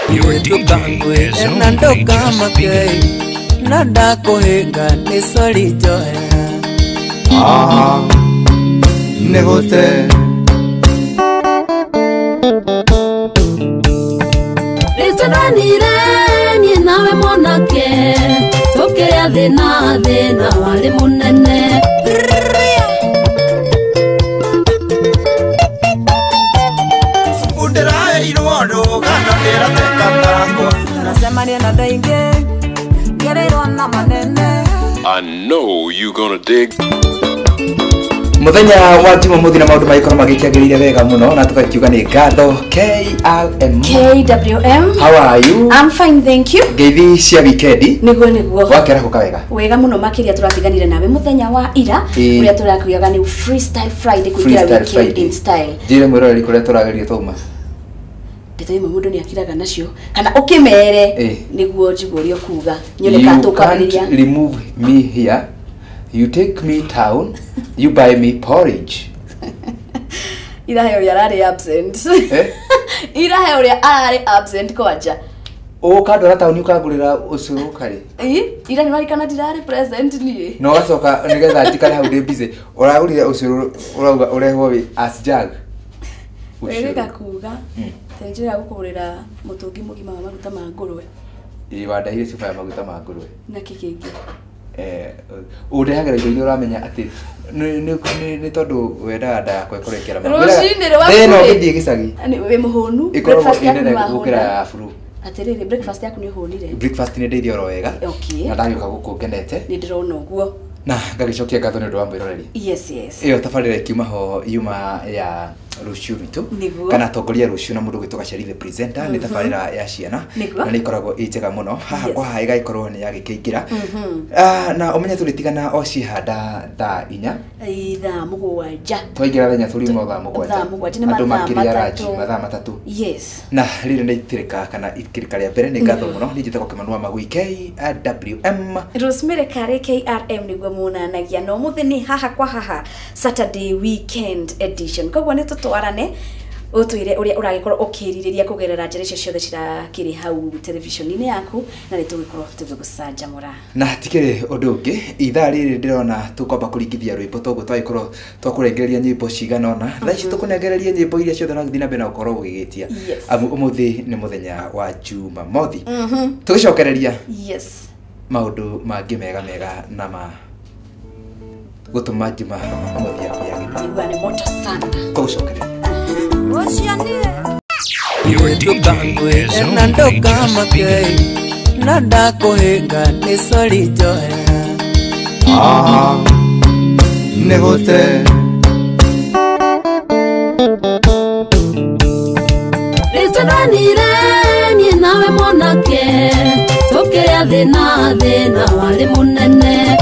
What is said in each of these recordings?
Your DJ is only just beginning. Nada kohenga ni soli joya. Negote Listananire ni nawe monake Tokea thina wali munene Uderae iruondo kana nera tekatango Nasemania na dainge Gerero na manene. I know you gonna dig. Muthenya wa Jumamothi na maundu magikora magikiagirire wega muno na tukakiuga ni ngatho KRM. KWM. How are you? I'm fine, thank you. Ngeithi cia weekend. Niguo. Wakera kuka wega. Wega muno makiria turatiganire nawe muthenya wa ira uria turakuyaga ni Freestyle Friday kugira weekend in style. Jire mwiroreri kuria turageria tuma. Ndeto imwe mundu ni akiraga nacio kana ukimere niguo njigurio kuga nyone ka tukabiriria. You can't remove me here. You take me town, you buy me porridge. Ira heo yarari absent. Ira heo yarari absent kwacha. O kadora town ukagurira ucuru kari. Ira ni marikana dirari present ni. No gacoka nigetha atikare hau ndi busy. Uragurire ucuru urauga urehwo wi as jag. Wega kuga. Tenjira gukugurira mutungi mugima wa maguta ma ngurwe. Wandahire cuba ya maguta ma ngurwe. Na kikingi. Urehagira indo uramenya ati ni tondu wendaga nda yakwa ikurekera ma. Rucini rwa no githie gicagi. Ani we muhonu. Breakfast yaku ni wahona. Ya furu. Atiriri breakfast yaku ni honire. Breakfast ni ndeithio ro wega. Okay. Na ndagioka guku ngenete. Ni ndirona uguo. Na ngagicokia ngatho ni ndu wa mwiroreri. Yes. Iyo tabarira ikiuma ho yuma ya Ruciu ritu kana tongoria Ruciu na mundu gwitwa Gacari the presenter ni tabarira ya ciana na ni ikoragwo ijega muno haha kwa haiga ikorwo ni yagikiingira na umenye turitigana o cihanda thaa 4 thaa 7 twaingira thenya turi mo thaa 7 andu makiria raji mathaa 3 yes na riri ni itirika kana ikirika ria mbere ni ngatho muno ni njitako kimanua magui KWM Rosemary Kare KRM niguo munanagia no muthini haha kwa haha Saturday weekend edition kogwa ni tutwarane utwire uria uragikorwo ukiririria kugerera njira icio ciothe cirakiri hau television-ini yaku na nitugikorwo tugigucanjamura na tikiri undu ungi ithaa riri ndirona tukomba kuringithia rwimbo toguo twagikorwo twakurengereria nyimbo cigana ona thaa ici tukunengereria nyimbo iria ciothe urathii na mbere na ukorwo ugigitia amu umuthi ni muthenya wa Jumamothi tugicokereria maundu mangi mega na ma gutuma njuma Mothi yaku yagithia ni moto sana tugicokereria Your DJ is only just beginning. Nada kohenga ni soli joya. Negote Listananire ni nawe monake Tokea thina wali munene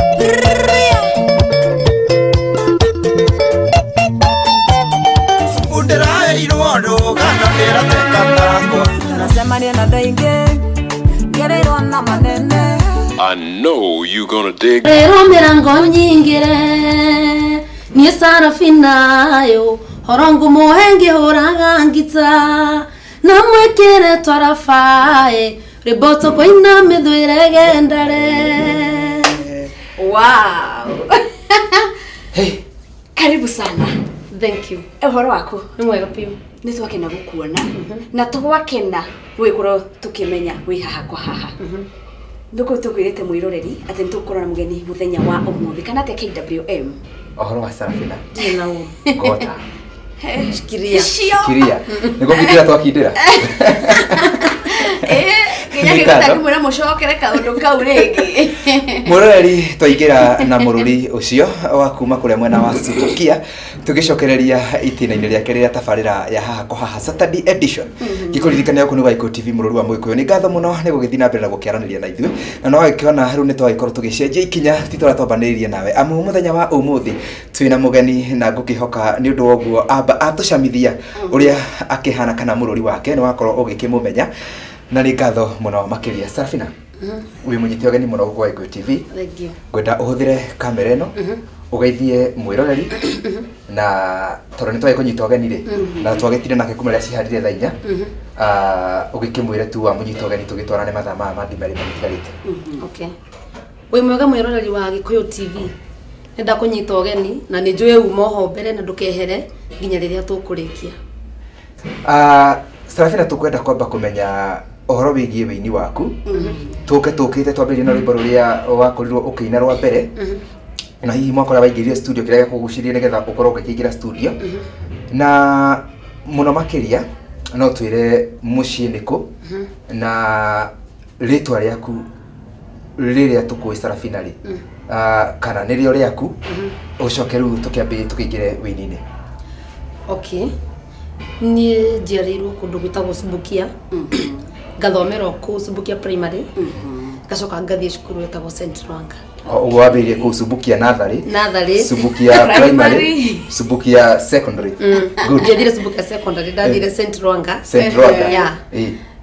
Uderae iruondo kana nera tekatango Nasemania na dainge Gerero na manene. I know you gonna dig. Rero mirango nyingire Ni Sarafina yo Horongo muhengi horaga ngita Na mwekere twarafae Riboto kwa ina midwire gendare. Wow. Hey, karibu sana. Thank you. Uhoro wako Ni mwega piu. Ni twakena gukuona na tugwakena wikorwo tukimenya wi haha kwa haha. Nduko tugwirite mwiroreri ati ntukorana mugeni muthenya wa umuthi kana te KWM. Ohoro wa Sarafina. Ndina u. Gota. Shikiria. Shikiria. Niko gitira twakindira. Nginya mwira mucokere kaundu kau ringi. Muroreri twaingira na mururi ucio wa kuma kuria mwena wa Subukia tugicokereria itina-ini riake riria tabarira ya haha kwa haha Saturday edition gikuririkana yako ni Waiko TV mururi wa Mwikuyu ni ngatho muno ni gugithina mbere na gukiaraniria na ithuĩ na no wakiona riu ni twagikorwo tugicenjia ikinya titwara twambaniririe nawe amu muthenya wa umuthi twina mugeni na ngukihoka ni undu woguo amba atucamithia uria akihana kana mururi wake ni wakorwo ugikimumenya na ni ngatho muno makiria Sarafina wi munyiti ogeni muno kwa Waiko TV Thank you. gwenda uhuthire kamera ino ugeithie mwiroreri na toro ni twae kunyita ogeni ri na twagitire nake kumera ciharire thainya ugikimwire tu wa munyita ogeni tugitwarane mathaa mandi mari matigarite. Okay. Wi mwega mwiroreri wa Gikuyu TV. Nenda kunyita ogeni na ni njue umoho mbere na ndukehere nginya riria tukurikia. Sarafina tukwenda kwamba kumenya ohoro wigie wini waku. Tukite twambirie na rwimbo ruria wakorirwo ukiina rwa mbere. Na hihi mwakora waingĩrire studio kĩrĩa gĩkũgucĩrĩirie nĩgetha ũkorwo ũkĩingĩra studio na mũno makĩria no twĩre mũciĩ nĩkũ na rĩtwa rĩaku rĩrĩa tũkũĩ Sarafina rĩ kana nĩrĩo rĩaku ũcoke rĩu tũkĩingĩre wĩini-inĩ. Okay. Niĩ njiarĩirwo kũndũ gwĩtagwo Subukia. Ngathomera kũu Subukia Primary. Gacoka ngathiĩ cukuru wetagwo St. Lwanga. Wambĩrĩrie kũu Subukia Natharĩ, Subukia Primary, Subukia Secondary. Good. Njathire Subukia Secondary, ndathire St. Lwanga. Yeah.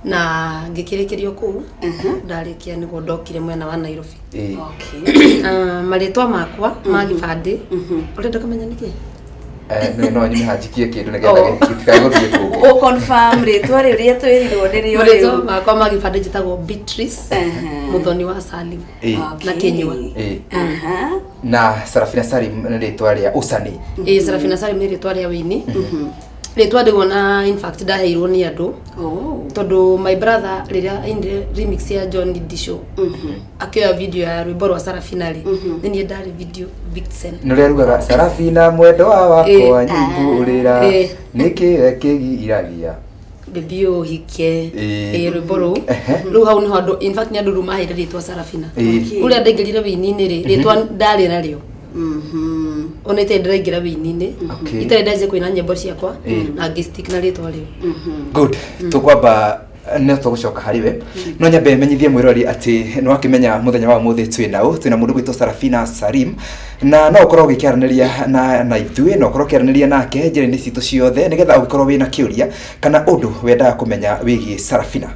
Na ngĩkĩrĩkĩrio kũu ndarĩkia nĩguo ndokire mwena wa Nairobi. Okay. Marĩtwa makwa ma gĩbandĩ ũrenda kũmenya nĩkĩ? No nĩhajikie kĩndũ nĩgetha gĩtikae gũthiĩ kũu. O confirm rĩtwa rĩrĩa twĩrirwo nĩrĩo rĩu. Marĩtwa makwa ma gĩbandĩ njĩtagwo Beatrice Muthoni wa Salim na Kenyua. Na Sarafina Salim nĩ rĩtwa rĩa ũcani. Sarafina Salim nĩ rĩtwa rĩa wĩini. Rĩtwa ndĩwona in fact ndaheirwo nĩ andũ. Tondũ my brother rĩrĩa aindire remix ya John Didisho akĩoya video ya rwĩmbo rwa Sarafina rĩ nĩ niĩ ndarĩ video vixen. Nĩ rĩrĩa rugaga Sarafina mwendwa wakwa nyingũrĩra nĩkĩ kĩgiragia baby ũhike rwĩmbo rũu hau nĩho andũ in fact nĩ andũ rĩu maheire rĩtwa Sarafina. Ũrĩa ndaingĩrire wĩini-inĩ rĩ rĩtwa ndarĩ narĩo. Ona ite ndĩraingĩra wĩini-inĩ itarĩ ndaje kũina nyĩmbo ciakwa na ngĩstick na rĩtwa rĩu. Good. Tukwamba no tũgũcoka harĩ we no nyambe menyithie mwĩrori atĩ nĩ wakĩmenya mũthenya wa mũthĩ twĩna mũndũ gwĩtwo Sarafina Salim na no ũkorwo ũgĩkĩaranĩria na ithuĩ no ũkorwo ũkĩaranĩria nake njĩra-inĩ citũ ciothe nĩgetha ũgĩkorwo wĩna kĩũria kana ũndũ wendaga kũmenya wĩgiĩ Sarafina.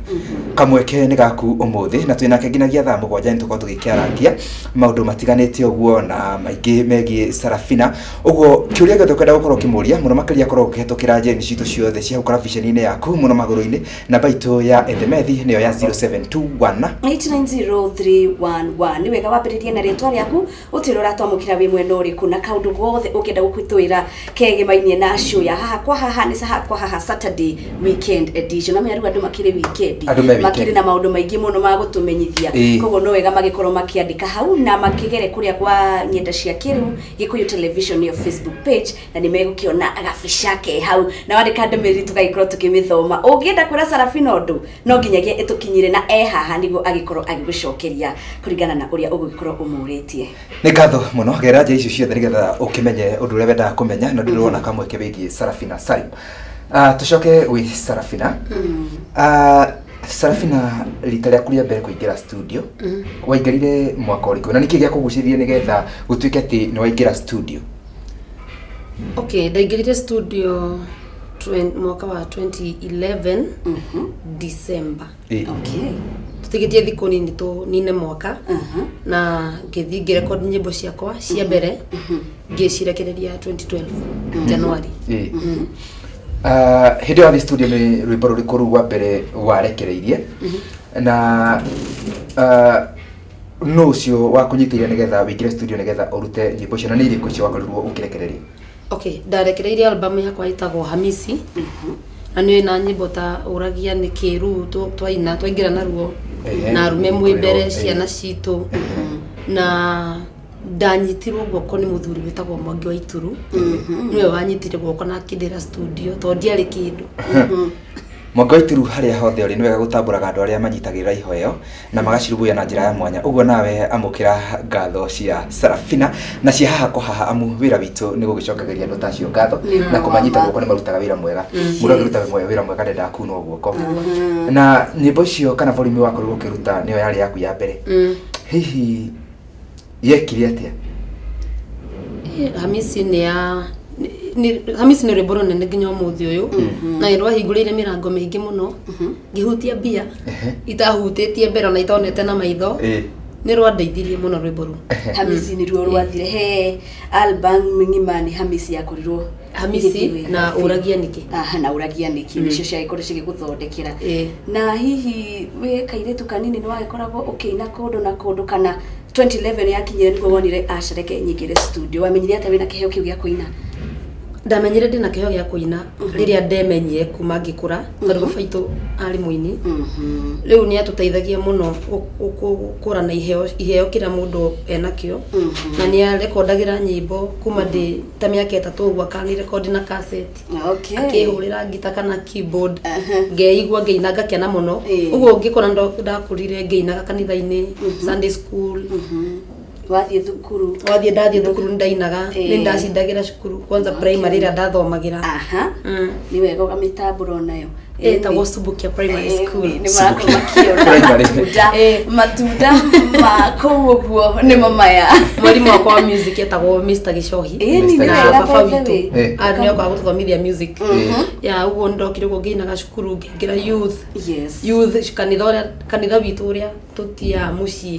Kamweke nĩ gaku ũmũthĩ na twĩnake nginyagia thaa 7 nĩ tũkorwo tũgĩkĩarangia maũndũ matiganĩte ũguo na maingĩ megiĩ Sarafina. Ũguo kĩũria gĩothe ũkwenda gũkorwo ũkĩmũria mũno makĩria korwo ũkĩhetũkĩra njĩra-inĩ citũ ciothe cia gũkora vision-inĩ yaku mũno magũrũ-inĩ namba itũ ya Ethemethi nĩyo ya 0721 890311 nĩ wega wambĩrĩrie na rĩtwa rĩaku ũtĩrwo ũratwamũkĩra wĩ mwena ũrĩkũ na kaũndũ gothe ũkĩenda gũkwĩtwĩra kegemainie na show ya haha kwa haha nĩ haha kwa haha Saturday weekend edition. Na mĩaru andũ makĩrĩ weekend makĩrĩ na maũndũ maingĩ mũno ma gũtũmenyithia koguo no wega magĩkorwo makĩandĩka hau na makĩgere kũrĩa kwa nyenda cia kĩrĩu Gikuyu Television ya Facebook page na nĩ megũkĩona gabica ke hau na wandĩka ndũmĩrĩri tũgagĩkorwo tũkĩmĩthoma. Ũngĩenda kwĩra Sarafina ũndũ no nginyagia ĩtũkinyire na haha nĩguo agĩkorwo agĩgũcokeria kũringana na ũrĩa ũgũgĩkorwo ũmũrĩtie. Nĩ ngatho mũno gera nja icio ciothe nĩgetha ũkĩmenye ũndũ ũrĩa wendaga kũmenya na ndĩrona kamweke wĩgiĩ Sarafina Salim. Tucoke gwĩ Sarafina. Sarafina rita rĩaku rĩa mbere kũingĩra studio waingĩrire mwaka ũrĩkũ na nĩkĩ gĩakũgucĩrĩirie nĩgetha gũtuĩke atĩ nĩ waingĩra studio? Okay, ndaingĩrire studio mwaka wa 2011 December. Okay. Tũtigĩtie thikũ nini nine mwaka na ngĩthiĩ ngĩrecord nyĩmbo ciakwa cia mbere ngĩcirekereria 2012 January. Hĩndĩ ya studio nĩ rwĩmbo rũrĩkũ rũu wa mbere warekereirie na no ũcio wa kũnyitĩrĩra nĩgetha wĩingĩre studio nĩgetha ũrute nyĩmbo icio na nĩ irĩkũ icio wakorirwo ũkĩrekereria? Okay, ndarekereirie album yakwa ĩtagwo Hamisi na nĩ na nyĩmbo ta ũragia nĩ kĩru twaina twaingĩra naruo na arume mwĩmbere ciana citũ na ndanyitirwo guoko nĩ mũthuri wĩtagwo Mwangi wa Ituru niwe wanyitire guoko na akĩndĩra studio to ndiarĩ kĩndũ. Mwangi wa Ituru harĩa hothe ũrĩ nĩ wega gũtambũraga andũ arĩa manyitagĩrĩra ihoyo na magacirũmbũiya na njĩra ya mwanya. Ũguo nawe amũkĩra ngatho cia Sarafina na cia haha kwa haha amu wĩra witũ nĩ gũgĩcokagĩria andũ tacio ngatho na kũmanyita guoko nĩ marutaga wĩra mwega. Mũndũ angĩruta wĩra mwega ndendaga kunwo guoko. Na nyĩmbo icio kana volume wakorirwo ũkĩruta nĩyo yarĩ yaku ya mbere. Hihi yekire atĩa? Hamisi nĩ rwĩmbo rũnene nginya ũmũthĩ ũyũ na rwahingũrĩire mĩrango mĩingĩ mũno ngĩhutia mbia itahutĩtie mbere na itonete na maitho nä rwandeithirie må no rwä mbo rå Hamisi ni ruo rwathire he album ngimani Hamisi yakorirwo Hamisi na uragia niki na uragia niki nicio ciagĩkorwo cigĩgũthondekera na hihi we kairĩtu kanini nĩ wagĩkoragwo ũkĩina kũndũ na kũndũ kana 2011 yakinyire nĩguo wonire acareke nyingĩre studio wamenyire atĩ wĩna kĩheo kĩu gĩa kũina ndamenyire ndina kĩheo gĩa kũina rĩrĩa ndemenyire kuma ngĩkũra tondũ baba witũ arĩ mũini rĩu nĩ atũteithagia mũno gũkũrana iheo kĩrĩa mũndũ enakĩo na nĩ arekondagĩra nyĩmbo kuma ndĩ ta mĩaka 3 ũguo akanirekondi na cassette akĩhũrĩra ngita kana keyboard ngeigua ngĩina ngakena mũno ũguo ngĩkora ndakũrire ngĩinaga kanitha-inĩ Sunday school wathiĩ thukuru ndathiĩ thukuru ndainaga nĩ ndacindagĩra cukuru kwanza primary ĩrĩa ndathomagĩra nĩ wega ũgamitambũra nayo etagwo Subukia Primary School nĩ marakomakio matunda ma kũu ũguo nĩ mamaya mwarimu wakwa wa music etagwo Mr. Gĩcohi na baba witũ nĩ okaga gũtũthomithia music ya ũguo ndokire ũguo ngĩinaga cukuru ngĩingĩra youth kanitha witũ ũrĩa tũtia mũciĩ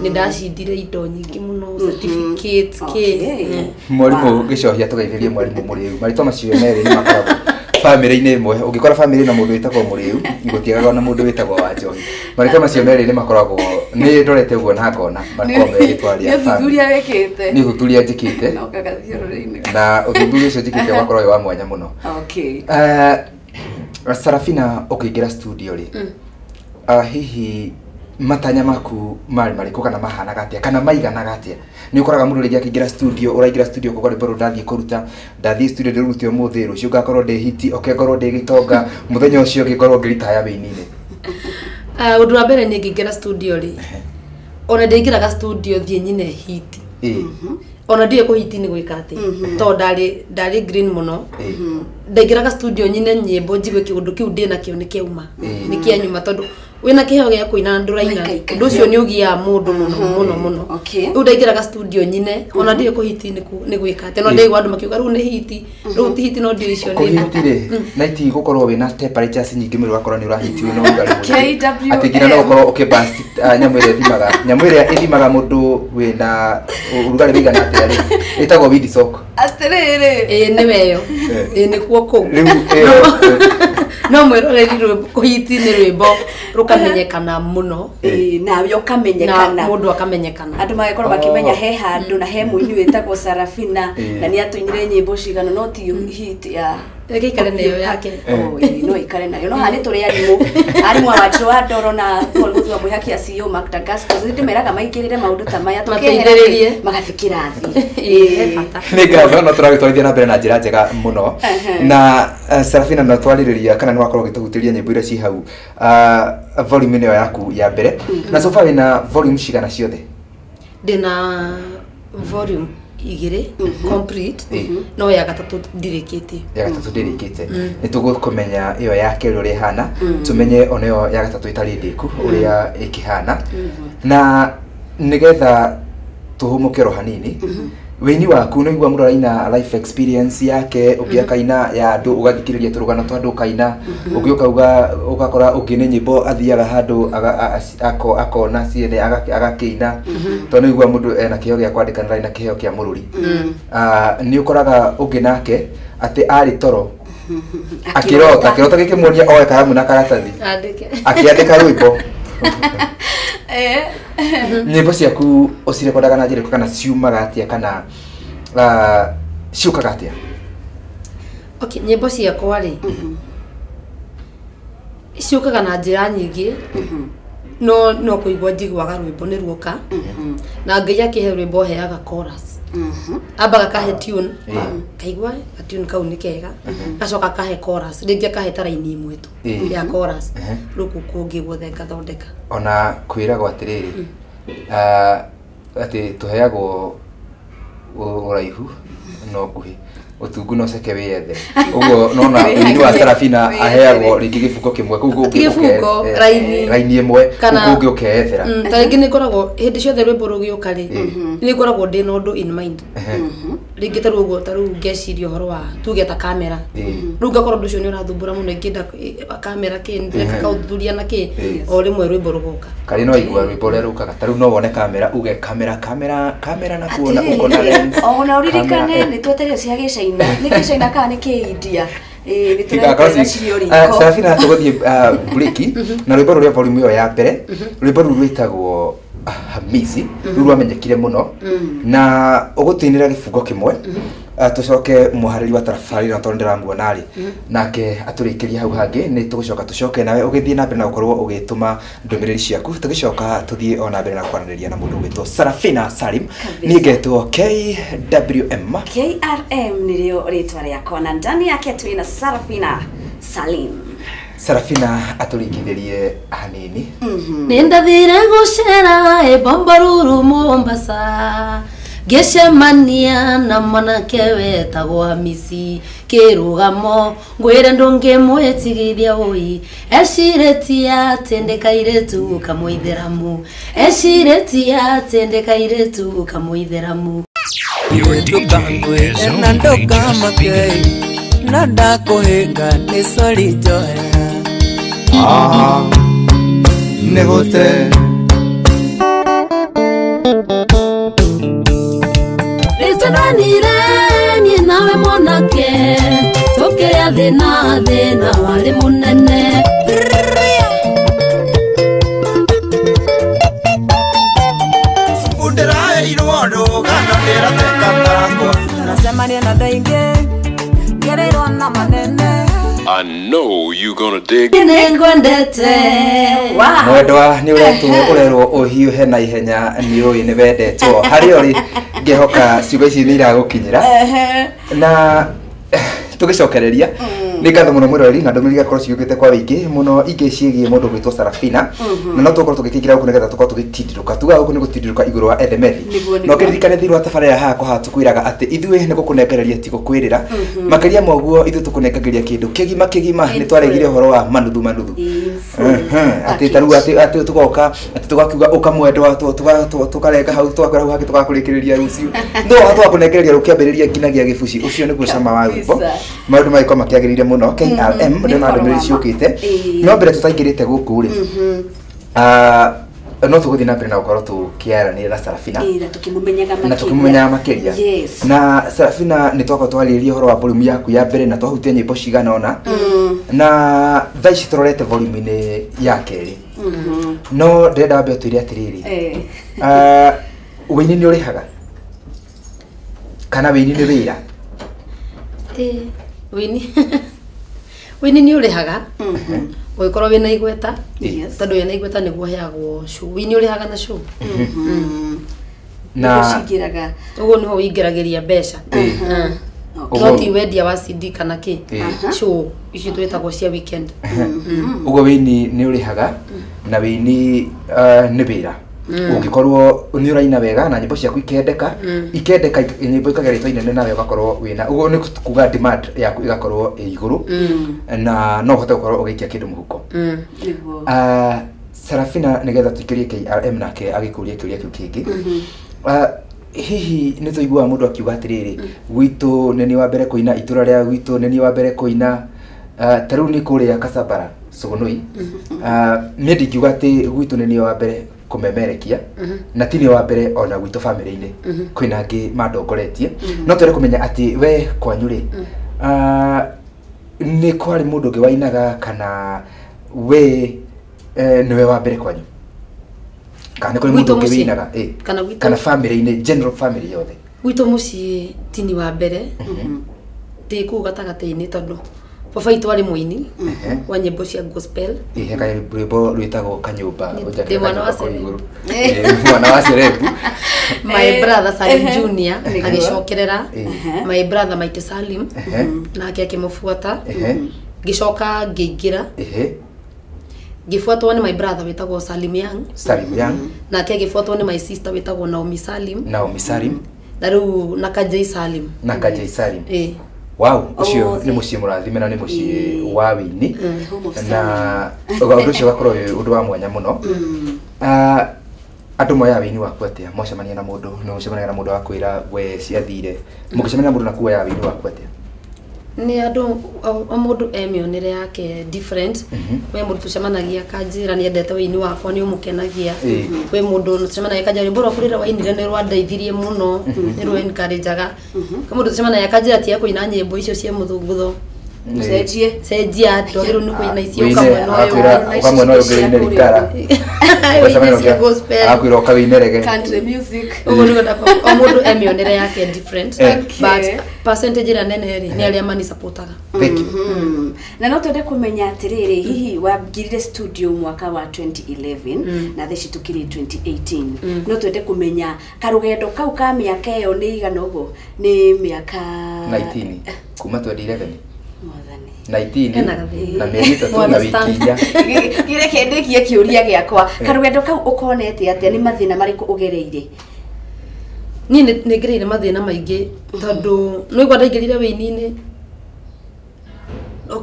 nĩ ndacindire indo nyingĩ mũno certificates mwarimu Gĩcohi atũgeithĩrie mwarimu mũrĩu marĩtwa macio merĩ nĩ makoragwo family-inĩ ĩmwe ũngĩkora family na mũndũ wĩtagwo mũrĩu igũtiagaga na mũndũ wĩtagwo Wanjohi marĩtwa macio merĩ nĩ makoragwo nĩ ndorete ũguo na ngona makoragwo megĩtwaria thuthuria wĩkĩte nĩ thuthuria njĩkĩte na ũthuthuria ũcio njĩkĩte ũgakorwo wĩ wa mwanya mũno Sarafina ũkĩingĩra studio rĩ hihi matanya maku marĩkũ kana mahanaga atĩa kana maiganaga atĩa nĩ ũkoraga mũndũ rĩngĩ akĩingĩra studio ũraingĩra studio kũgora rwĩmbo ndathiĩ kũruta ndathiĩ studio ndĩrute ũmũthĩ rũciũ ngakorwo ndĩ hiti ngorwo ndĩ gĩtonga mũthenya ũcio ngĩkorwo ngĩritaya wĩini-inĩ ũndũ wa mbere nĩ ngĩingĩra studio rĩ ona ndĩingĩraga studio thiĩ nyine hiti ona ndiye kũhiti nĩ gwĩka atĩ tondũ ndarĩ green mũno ndaingĩraga studio nyine nyĩmbo njigue kĩũndũ kĩu ndĩ nakĩo nĩ kĩauma nĩ kĩanyuma tondũ wĩna kĩheo gĩa kũina ndũraina ũndũ ũcio nĩ ũgiaga mũndũ mũno rĩu ndaingĩraga studio nyine ona ndiye kũhiti nĩ gwĩka atĩ no ndaigua andũ makiuga rĩu nĩ hiti rĩu ti hiti no ndio icio nĩ na iti gũkorwo wĩna temperatures nyingĩ mwĩrĩ wakorwo nĩ ũrahiti wĩna ũrugarĩ atĩ nginya no gũkorwo ũkĩbust nyamũ ĩrĩa ĩthimaga mũndũ wĩna ũrugarĩ wĩigana atĩa rĩ ĩtagwo Windsock atĩrĩrĩ nĩwe yo nĩkuo kũu no mwĩroreri kũhiti nĩ rwĩmbo rũkamenyekana mũno nawe ũkamenyekana mũndũ akamenyekana andũ magĩkorwo makĩmenya he handũ na he mũini wĩtagwo Sarafina na nĩ atũinire nyĩmbo cigana no ti hit ya gĩikare nayo yake no ikare nayo no hanĩ tũrĩ arimũ wa wa Ndoro na gũthua mwĩhakia CEO Madagascar ndĩmeraga maingĩrĩre maũndũ ta maya tũkehererie magathikĩra nĩ ngatho no tũragĩtwarithia na mbere na njĩra njega mũno na Sarafina no twarĩrĩria kana nĩ wakorwo ũgĩtũhutĩria nyĩmbo iria ci hau volume ĩyo yaku ya mbere na so far wĩna volume cigana ciothe ndĩna volume igĩrĩ complete no ya gatatũ ndirĩkĩtie nĩ tũgũkũmenya ĩyo ya kerĩ ũrĩa ĩhana tũmenye ona ĩyo ya gatatũ ĩtarĩ ndĩku ũrĩa ĩkĩhana na nĩgetha tũhũmũke ro hanini wĩini waku nĩ igua mũndũ araina life experience yake ũngĩakaina ya andũ ũgathikĩrĩria tũrũgano twa andũ ũkaina ũngĩũka ũgakora ũngĩ nĩ nyĩmbo athiaga handũ akona ciene agakĩina tondũ nĩ igua mũndũ ena kĩheo gĩa kwandĩkanĩra na kĩheo kĩa mũrũri nĩ ũkoraga ũngĩ nake atĩ arĩ toro akĩrota gĩkĩmuonia oe karamu na karatathi akĩandĩka rwĩmbo nyĩmbo ciaku ũcirekondaga na njĩra ĩrĩkũ kana ciumaga atĩa kana ciũkaga atĩa nyĩmbo ciakwa rĩ ciũkaga na njĩra nyingĩ no kũigua njiguaga rwĩmbo nĩ ruoka na Ngai akĩhe rwĩmbo heaga chorus ambaga kahe tune kaigua tune kau nĩ kega gacoka kahe chorus rĩngĩ kahe ta raini ĩmwe tu ya chorus rũkũ kũngĩ guothe ngathondeka ona kwĩragwo atĩrĩrĩ atĩ tũheagwo ũraihu no nguhĩ utungu no ceke wethe uguo nona uini wa Sarafina aheagwo ringi gibuko kimwe kugu gibuko raini imwe kugu ukethera ta ringi ni koragwo hindi ciothe rwimbo rugioka ri ni koragwo ndi no in mind ringi ta rugo ta ru ngeciria horo wa tuge ta kamera ru ngakorwo ndu cio ni urathumbura muno ingida kamera ki ndeka kauthuria na ki o rimwe rwimbo rugoka kari no igwa rwimbo re rukaga ta ru no wone kamera uge kamera na kuona uko na lens ona uririkane ni tweterio cia gicaina ni gicaina kana ni kiindia Sarafina tugothie break na rwimbo ruria volume yo ya mbere rwimbo rwitagwo Hamisi rwamenyekire muno na ugutinira gifungo kimwe tucoke muhariri wa tarafari na tondera nguona ri nake aturikiria hau hangi ni tugucoka tucoke nawe ugithie na mbere na gukorwo ugituma ndumiriri ciaku tugicoka tuthie ona mbere na kwaraniria na mundu gwitwo Sarafina Salim ni ngetwo KRM nirio ritwa riakwa na ndani yake twina Sarafina Salim. Sarafina aturigithirie hanini nindathire gucera Bomboruru Mombasa gecemania na mwanake wetagwo Hamisi kirugamo ngwire ndungimwetigithia ui eciretia tendekairetu kamuitheramu eciretia tendekairetu kamuitheramu Tukangwe enandoka makei nanda kuhinga ni sori joya negote Litonanire ni nawe monake tokea thina wale munene Udera irodo kana mera tekango Nasemania na dainge Gereiro na manene I know you gonna dig. Nengwendete mwendwa ni uretu urerwo uhiuhe na ihenya ni ui ni wendetwo hari ori ngehoka ciugo ici ni iragukinyira na tugicokereria ni ngatho muno mwirori na ndomiri gakorwo ciugite kwa wingi muno ingicigie mundu gwitwo Sarafina na no tukorwo tugikikira huko nigetha tukorwo tugitindiruka tuga huko ni gutindiruka iguru wa ethemethi no kiririkane thiru atabarira ha kwa tukwiraga ati ithuĩ ni gukunengereria ti gukwirira makiria moguo ithu tukunengereria kindu kigima ni twaregire horo wa manuthu ati taru ati tugoka ati tugakiuga ukamwendwa tukarenga hau twakwira hau haki tugakurikiriria rucio ndo twakunengereria rukiambiriria kinagia gibuci ucio niguo cama wa wimbo maundu maiko makiagirire muno KRM ndona ndomiri ciukite no mbere tutaingirite guku ri no tuguthi na mbere na gukorwo tukiaranira na Sarafina na tukimumenyaga makiria na Sarafina ni twako twaririe horo wa volume yaku ya mbere na twahutia nyimbo cigana ona na thaici turorete volume ni ya keri no ndenda mbe tuire atiriri wini ni urihaga kana wini ni wira wini ni urihaga wikorwo wina igweta tondu wina igweta niguo heagwo show wini urihaga na show na cingiraga uguo niho wingiragiria mbeca no ti wendia wa CD kana ki show ici twetagwo cia weekend uguo wini ni urihaga na wini ni wira ungikorwo ni uraina wega na nyimbo ciaku ikendeka nyimbo ikageretwo inene nawe ugakorwo wina uguo ni kuga demand yaku igakorwo iguru na no hote gukorwo ugikia kindu muhuko Sarafina nigetha tukirie KRM nake agikuria kiuria kiu kingi hihi ni tuigua mundu akiuga atiriri gwitu neni wa mbere kuina itura ria gwitu neni wa mbere kuina taru ni kuria Kasabara Sogonoi medi kiuga ati gwitu neni wa mbere kumemerekia na tini wa mbere ona gwitu family ine kwina ngi mandongoretie no twere kumenya ati we kwanyuri ni kwari mundu ngi wainaga kana we niwe wa mbere kwanyu kana kuri mundu ngi winaga kana family ine general family yothe gwitu muci tini wa mbere ti kugatagati-ini tondu baba itu ari muini wa nyimbo cia gospel kai rwimbo rwitagwo kanyumba ndi mwana wa Serebu mwana wa Serebu my brother Salim Junior agicokerera my brother Maite Salim nake akimufuata gicoka ngiingira gifuatwo ni my brother witagwo Salim Young nake agifuatwo ni my sister witagwo Naomi Salim na riu na Kajay Salim wow ucio ni muciĩ mũrathime na ni muciĩ wa wini na ũndũ ũcio ũgakorwo ũndũ wa mwanya mũno andũ moya wini waku atia mwacemania na mũndũ no mũcemania na mũndũ wa kwĩra we ciathire mũkĩcemania na mũndũ na kuoya wini waku atia ni andũ mũndũ emionere yake different we mũndũ tucemanagia kanjĩra ni endete wini wakwa ni ũmũkenagia we mũndũ tucemanagia kanjĩra mbora kurira wini ni rwandeithirie mũno ni rwa encourageaga mũndũ tucemanagia kanjĩra tia kũina nyĩmbo icio cia mũthũngũtho cenjia twagĩrĩirwo nĩ kũina icio kamwe no yongerere rikara akwĩra ũkawĩine rege country music mũndũ emionere yake different but percentage ĩrĩa nene nĩ arĩa mani supportaga na no twende kũmenya atĩrĩrĩ hihi wangirire studio mwaka wa 2011 na theci tukiri 2018 no twende kũmenya karũgendo kau ka mĩaka ĩyo nĩ igana ũguo nĩ mĩaka 19 kuma 2011 mwathani 19 na mĩeri 3 na wiki inya gire kendekie kĩũria gĩakwa karũgendo kau ũkonete atĩa nĩ mathĩna marĩkũ ũgereire niĩ nĩ ngereire mathĩna maingĩ tondũ nĩ igwa ndaingĩrire wĩini-inĩ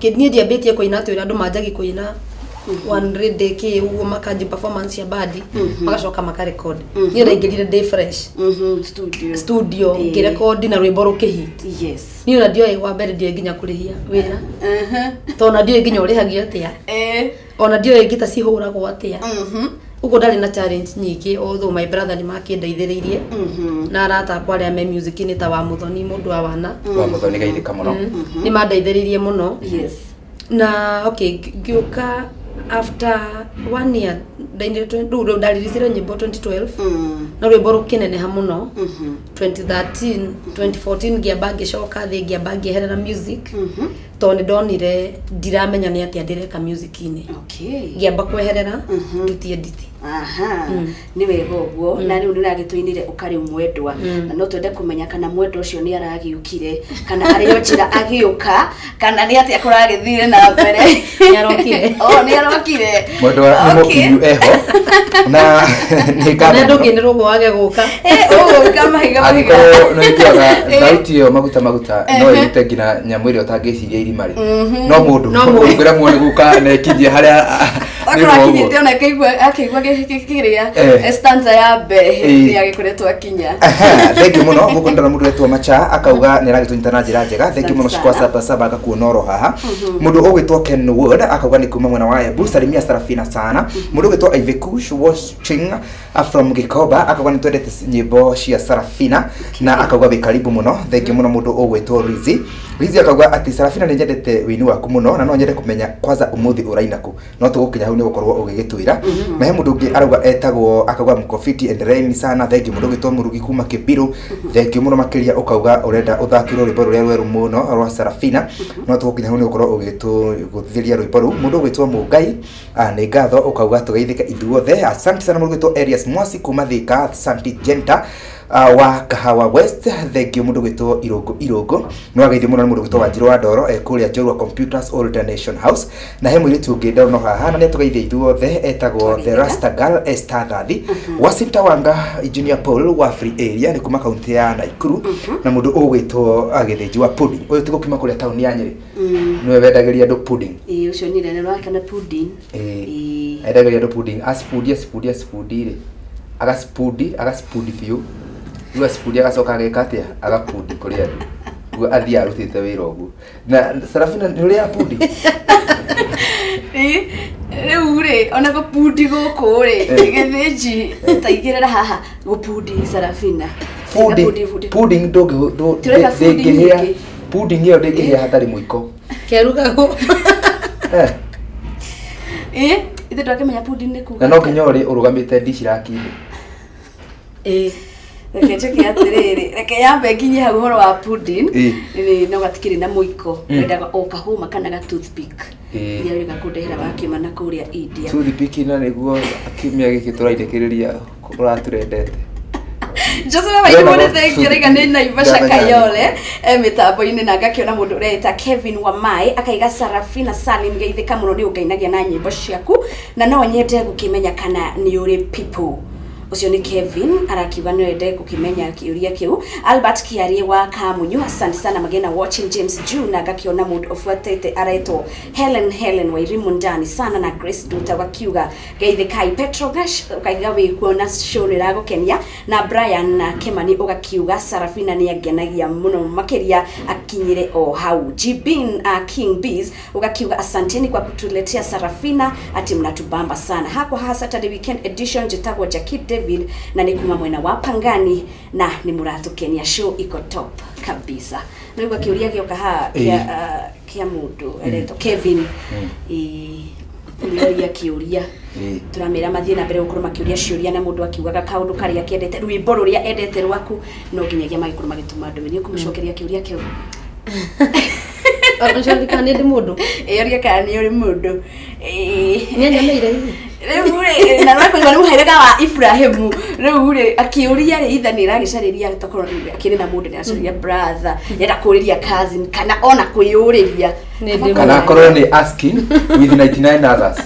niĩ ndiambĩtie kũina atĩ ũrĩa andũ manjagi kũina one day kĩ uguo makanji performance ya badi magacoka makarecord niĩ ndaingĩrire day fresh studio ngĩrekondi na rwĩmbo rũkĩhit niĩ ona ndioĩ wa mbere ndioĩ nginya kũrĩhia wĩra tondũ ndioĩ nginya ũrĩhagio atĩa ona ndioĩ ngita cihũragwo atĩa ugo ndari na challenge nyingĩ although my brother ni makĩndeithĩrĩirie na arata akwa arĩa me music ni ta wa Muthoni mũndũ wa wana wa Muthoni gaithĩka mũno ni mandeithĩrĩirie mũno na okay ngĩũka after 1 year ndaririchire nyĩmbo 2012 na rwĩmbo rũkĩneneha mũno 2013 2014 ngĩamba ngĩcoka thĩ ngĩamba ngĩeherera music tondũ ndonire ndiramenya nĩ atĩa ndĩreka music-inĩ ngĩamba kweherera ndutie nditi nĩ wega ũguo na rĩu nĩragĩtũinire ũkarĩ mwendwa na no twende kũmenya kana mwendwa ũcio nĩ aragĩũkire kana arĩ njĩra agĩũka kana nĩ atĩa kũragĩthire na mbere nĩ arokire nĩ arokire mwendwa nĩ mũkinyu eho na nĩ kana ndũngĩnĩrwo wage gũka ũgũka mahiga mahiga no ĩkĩaga thauti ĩyo maguta no ĩrute nginya nyamũ ĩrĩa ũtangĩciria irimari no mũndũ ũngĩra muone gũka na ĩkinyie harĩa akinyite ona akaigua gĩkĩrĩa stanza ya mbe nĩ agĩkoretwo akinya thengi mũno gũkũ ndara mũndũ wetwo Macha akauga nĩ aragĩtũnyita na njĩra njega thengi mũno cikwa saba agakuona oro haha mũndũ ũgwĩtwo Ken Wood akauga nĩ kuma mwena wa Embu salimia Sarafina sana mũndũ ũgwĩtwo Ivekush watching from Gikoba akauga nĩ twendete nyĩmbo cia Sarafina na akauga wĩ karibu mũno thengi mũno mũndũ ũgwĩtwo Rizi akauga atĩ Sarafina nĩ nyendete wĩini waku mũno na no nyende kũmenya kwanza umuthi ũraina kũ no tũgũkinya hau nĩ gũkorwo ũgĩgĩtwĩra na he mũndũ ũngĩ arauga etagwo akauga Mkofiti and Rain sana thengi mũndũ ũgwĩtwo Mũrugi kuma Kĩbiru thengi mũno makĩria ũkauga ũrenda ũthakĩrwo rwĩmbo rũrĩa rwerũ mũno rwa Sarafina no tũgũkinya hau nĩ gũkorwo ũgĩtũgũthĩria rwĩmbo rũu mũndũ ũgwĩtwo Mũngai nĩ ngatho ũkauga tũgeithĩka ithuothe asante sana mũndũ ũgwĩtwo Elias Mwasi kuma Thika asante Jenta wa Kahawa West thengi mũndũ gwĩtwo Irũngũ no ageithio mũno mũndũ gwĩtwo Wanjiru wa Ndoro kũrĩa Njorua Computers Old Nation House na he mũirĩtu ũngĩ ndona haha na nĩ tũgeithia ithuothe etagwo The Rasta Girl Esther Gathi Wasita Wanga Junior Paul wa Free Area nĩ kuma kaunti ya Naikuru na mũndũ ũgwĩtwo Gĩthĩnji wa Pudding ũyũ tũgũkima kũrĩa taũni ya Nyeri nĩwe wendagĩria andũ pudding ũcio nĩ nene rwake na pudding endagĩria andũ pudding aspudi agaspudi biũ Uga spudi agacoka ageka atia agapudi kuri andu uga athia arutite wira uguo na Sarafina ni uri apudi rĩu rĩ ona gũpudi gũkũ rĩ Gĩthĩnji taigĩrĩra haha gũpudi Sarafina pudding ndũngĩhĩa pudding ĩyo ndĩngĩhĩa hatarĩ mũiko kerugagwo ithe ndwakĩmenya pudding nĩ kuga na no nginya ũrũgamĩte ndici raki-inĩ reke atĩrĩrĩ reke yambe nginye hau ũhoro wa pudding no gatikĩrĩ na mũiko wendaga o kahũma kana ga toothpick iria wĩrĩga kũndehera wakiuma na kũrĩa India toothpick na nĩguo akimia gĩkĩ tũraithĩkĩrĩria ũratũrendete Joseph Waigũrĩ thengĩrĩga nĩ Naivasha Kayole mĩtambo-inĩ na ngakĩona mũndũ ũreta Kevin Wamai akaiga Sarafina Salim geithĩka mũno nĩ ũngainagia na nyĩmbo ciaku na no nyende gũkĩmenya kana nĩ ũrĩ people ucio ni Kevin arakiuga no ende gukimenya kiuria kiu. Albert Kiarie wa Kamunyu, asante sana magena watching. James June agakiona mundu ofuatete aretwo Helen Wairimu ndani sana na Grace Duta wakiuga geithe kai Petrogash ukaiga we kuona show rirago Kenya na Brian na Kemani ugakiuga Sarafina ni agenagia muno makeria akinyire o hau. Jibin King Bees ugakiuga asanteni kwa kutuletea Sarafina ati mnatubamba sana. Hako Saturday weekend edition jitagwa Jakit David na ni kuma mwena wa Pangani na ni muratu Kenya show iko top kabisa. Nilikuwa kiuria gioka kia mundu ereto Kevin ya kiuria turamera mathie na mbere gukorwo makiuria ciuria na mundu akiugaga kaundu karia kiendete rwimbo ruria endete rwaku no nginyagia magikorwo magituma ndu ni kumucokeria kiuria kiu Arunjali kani ndi mundu eria kani uri mundu nyanya meire na rako ni muherega wa Ibrahimu rure akiuria ri itha ni ragicariria tokorwo akiri na mundu ni acariria brother yenda kuriria cousin kana ona kuyuriria kana korwo ni asking with 99 others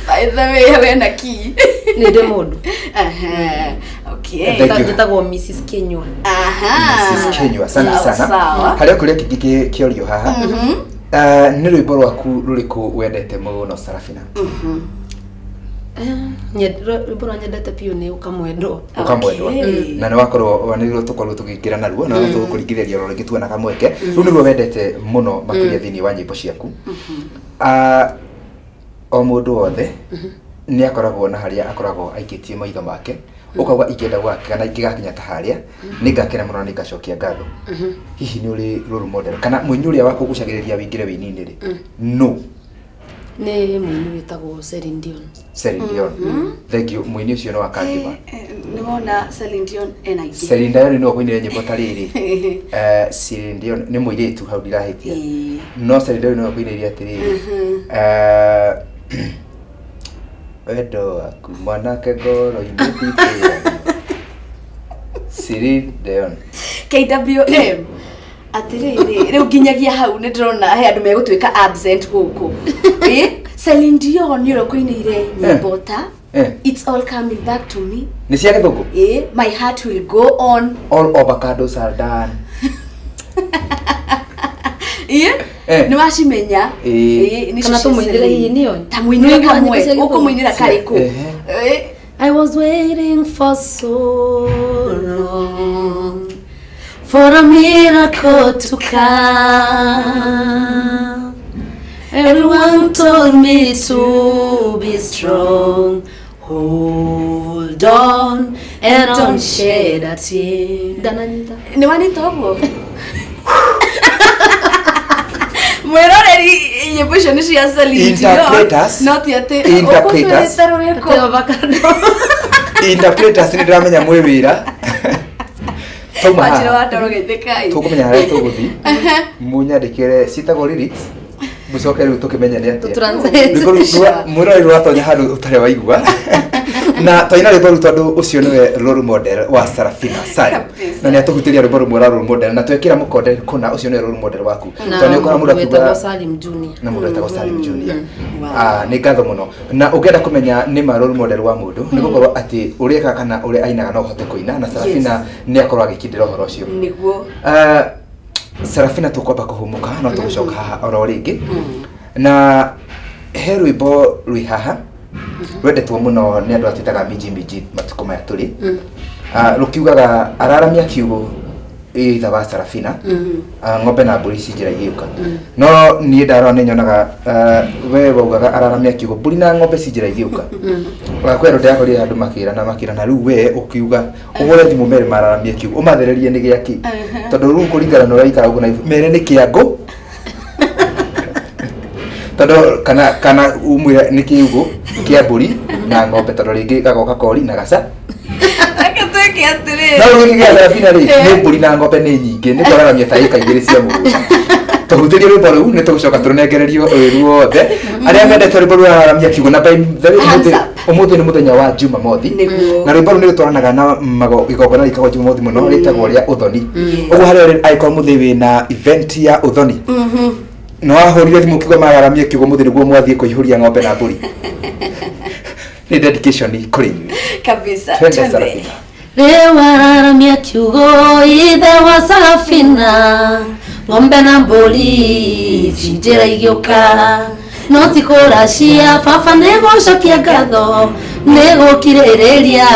by the way we na ki ni ndi mundu okay ndagitagwo Mrs Kenywa Mrs Kenywa asante sana haria kuria kiorio haha ni rwimbo rwaku ruriku wendete muno Sarafina rwimbo nyendete pio ni ukamwendwo na ni wakorwo wanirwo tukorwo tugikira naruo na tukuringithĩria roro ngitwa na kamweke ru nirwo wendete muno makiria thini wa nyimbo ciaku o mundu wothe ni akoragwo na haria akoragwo aikitie maitho make ukauga ikenda gwake kana ikigakinya ta haria ningakena muno ningacokia ngatho hihi ni uri role model kana muini uria wakugucagiriria wingire wini-ini ri no ni muini witagwo Celine Dion thank you muini ucio no akangiba ni wona Celine Dion ena igi Celine Dion no kuinire nyimbo ta riri Celine Dion ni muiritu hau ndirahitia no Celine Dion no kuinire atiriri Edo aku manake goro imepita Celine Dion KWM atiriri riu nginyagia hau ni ndirona he andu megutwika absent guku Celine Dion ni ro kuinire nyimbo ta It's all coming back to me ni cia githungu my heart will go on all avocados are done ni wacimenya kana tumuindire hihi niyo tamuinire kamwe ukumuinira kariku I was waiting for so long for a miracle to come. Everyone told me to be strong. Hold on and don't shed a tear. Dananita. Ni wani togo. Mweroreri nyimbo icio ni cia Celine interpreters not yet interpreters interpreters ni ndamenya mwe wira tuma Wachira watoro gethekai tukumenya haria tuguthi munyandikire citagwo lyrics mucoke riu tukimenya ni atia mwirori rwatonya handu utare waigua na toina rwimbo ru tondu ucio niwe role model wa Sarafina Sai na ni atuhutiria rwimbo rumwe ra role model na twekira mukonde kuna ucio niwe role model waku tondu ukora mundu akiuga Salim Junior na mundu etagwo Salim Junior ni ngatho muno na ugenda kumenya ni ma role model wa mundu ni gukorwo ati urieka kana uri ainaga no uhote kuina na Sarafina ni akorwo agikindira horo ucio niguo Sarafina tukwamba kuhumuka no tugucoka haha oro ringi na he rwimbo rwi haha rwendetwo muno ni andu atitaga miji matuko maya turi rukiugaga araramia kiugo itha wa Sarafina ng'ombe na mburi cinjira igiuka no ni ndarona nyonaga we waugaga araramia kiugo mburi na ng'ombe cinjira igiuka kwero ndiakorire andu makira na riu we ukiuga ugore thimu mere mararamia kiugo umathererie ni giaki tondu riu kuringana no raita ugu na mere ni kiango tondu kana umwira ni kiugo kia mburi na ng'ombe tondu ringi gagoka kori na gaca akatweke atire na ringi ya Sarafina ri ni mburi na ng'ombe ni nyingi ni twararamia ta ika igiri cia mugunda tuhutirie rwimbo riu ni tugucoka turunengererio wiru wothe aria mendete rwimbo rwa araramia kiugo na umuthi ni muthenya wa Jumamothi na rwimbo ru ni rutwaranaga na igongona rikagwo Jumamothi muno ritagwo ria uthoni uguo haria aiko muthi wina event ya uthoni no ahurire thimu kiugo mararamia kiugo muthi niguo mwathie kuihuria ng'ombe na mburi ni dedication kuri nyinyi kabisa. twende Twende. Sarafina. Rewararamia kiugo ithe wa Sarafina ng'ombe na mbũri cinjĩra igĩũka no ti kũracia baba nĩgũcokia ngatho nĩgũkirĩrĩria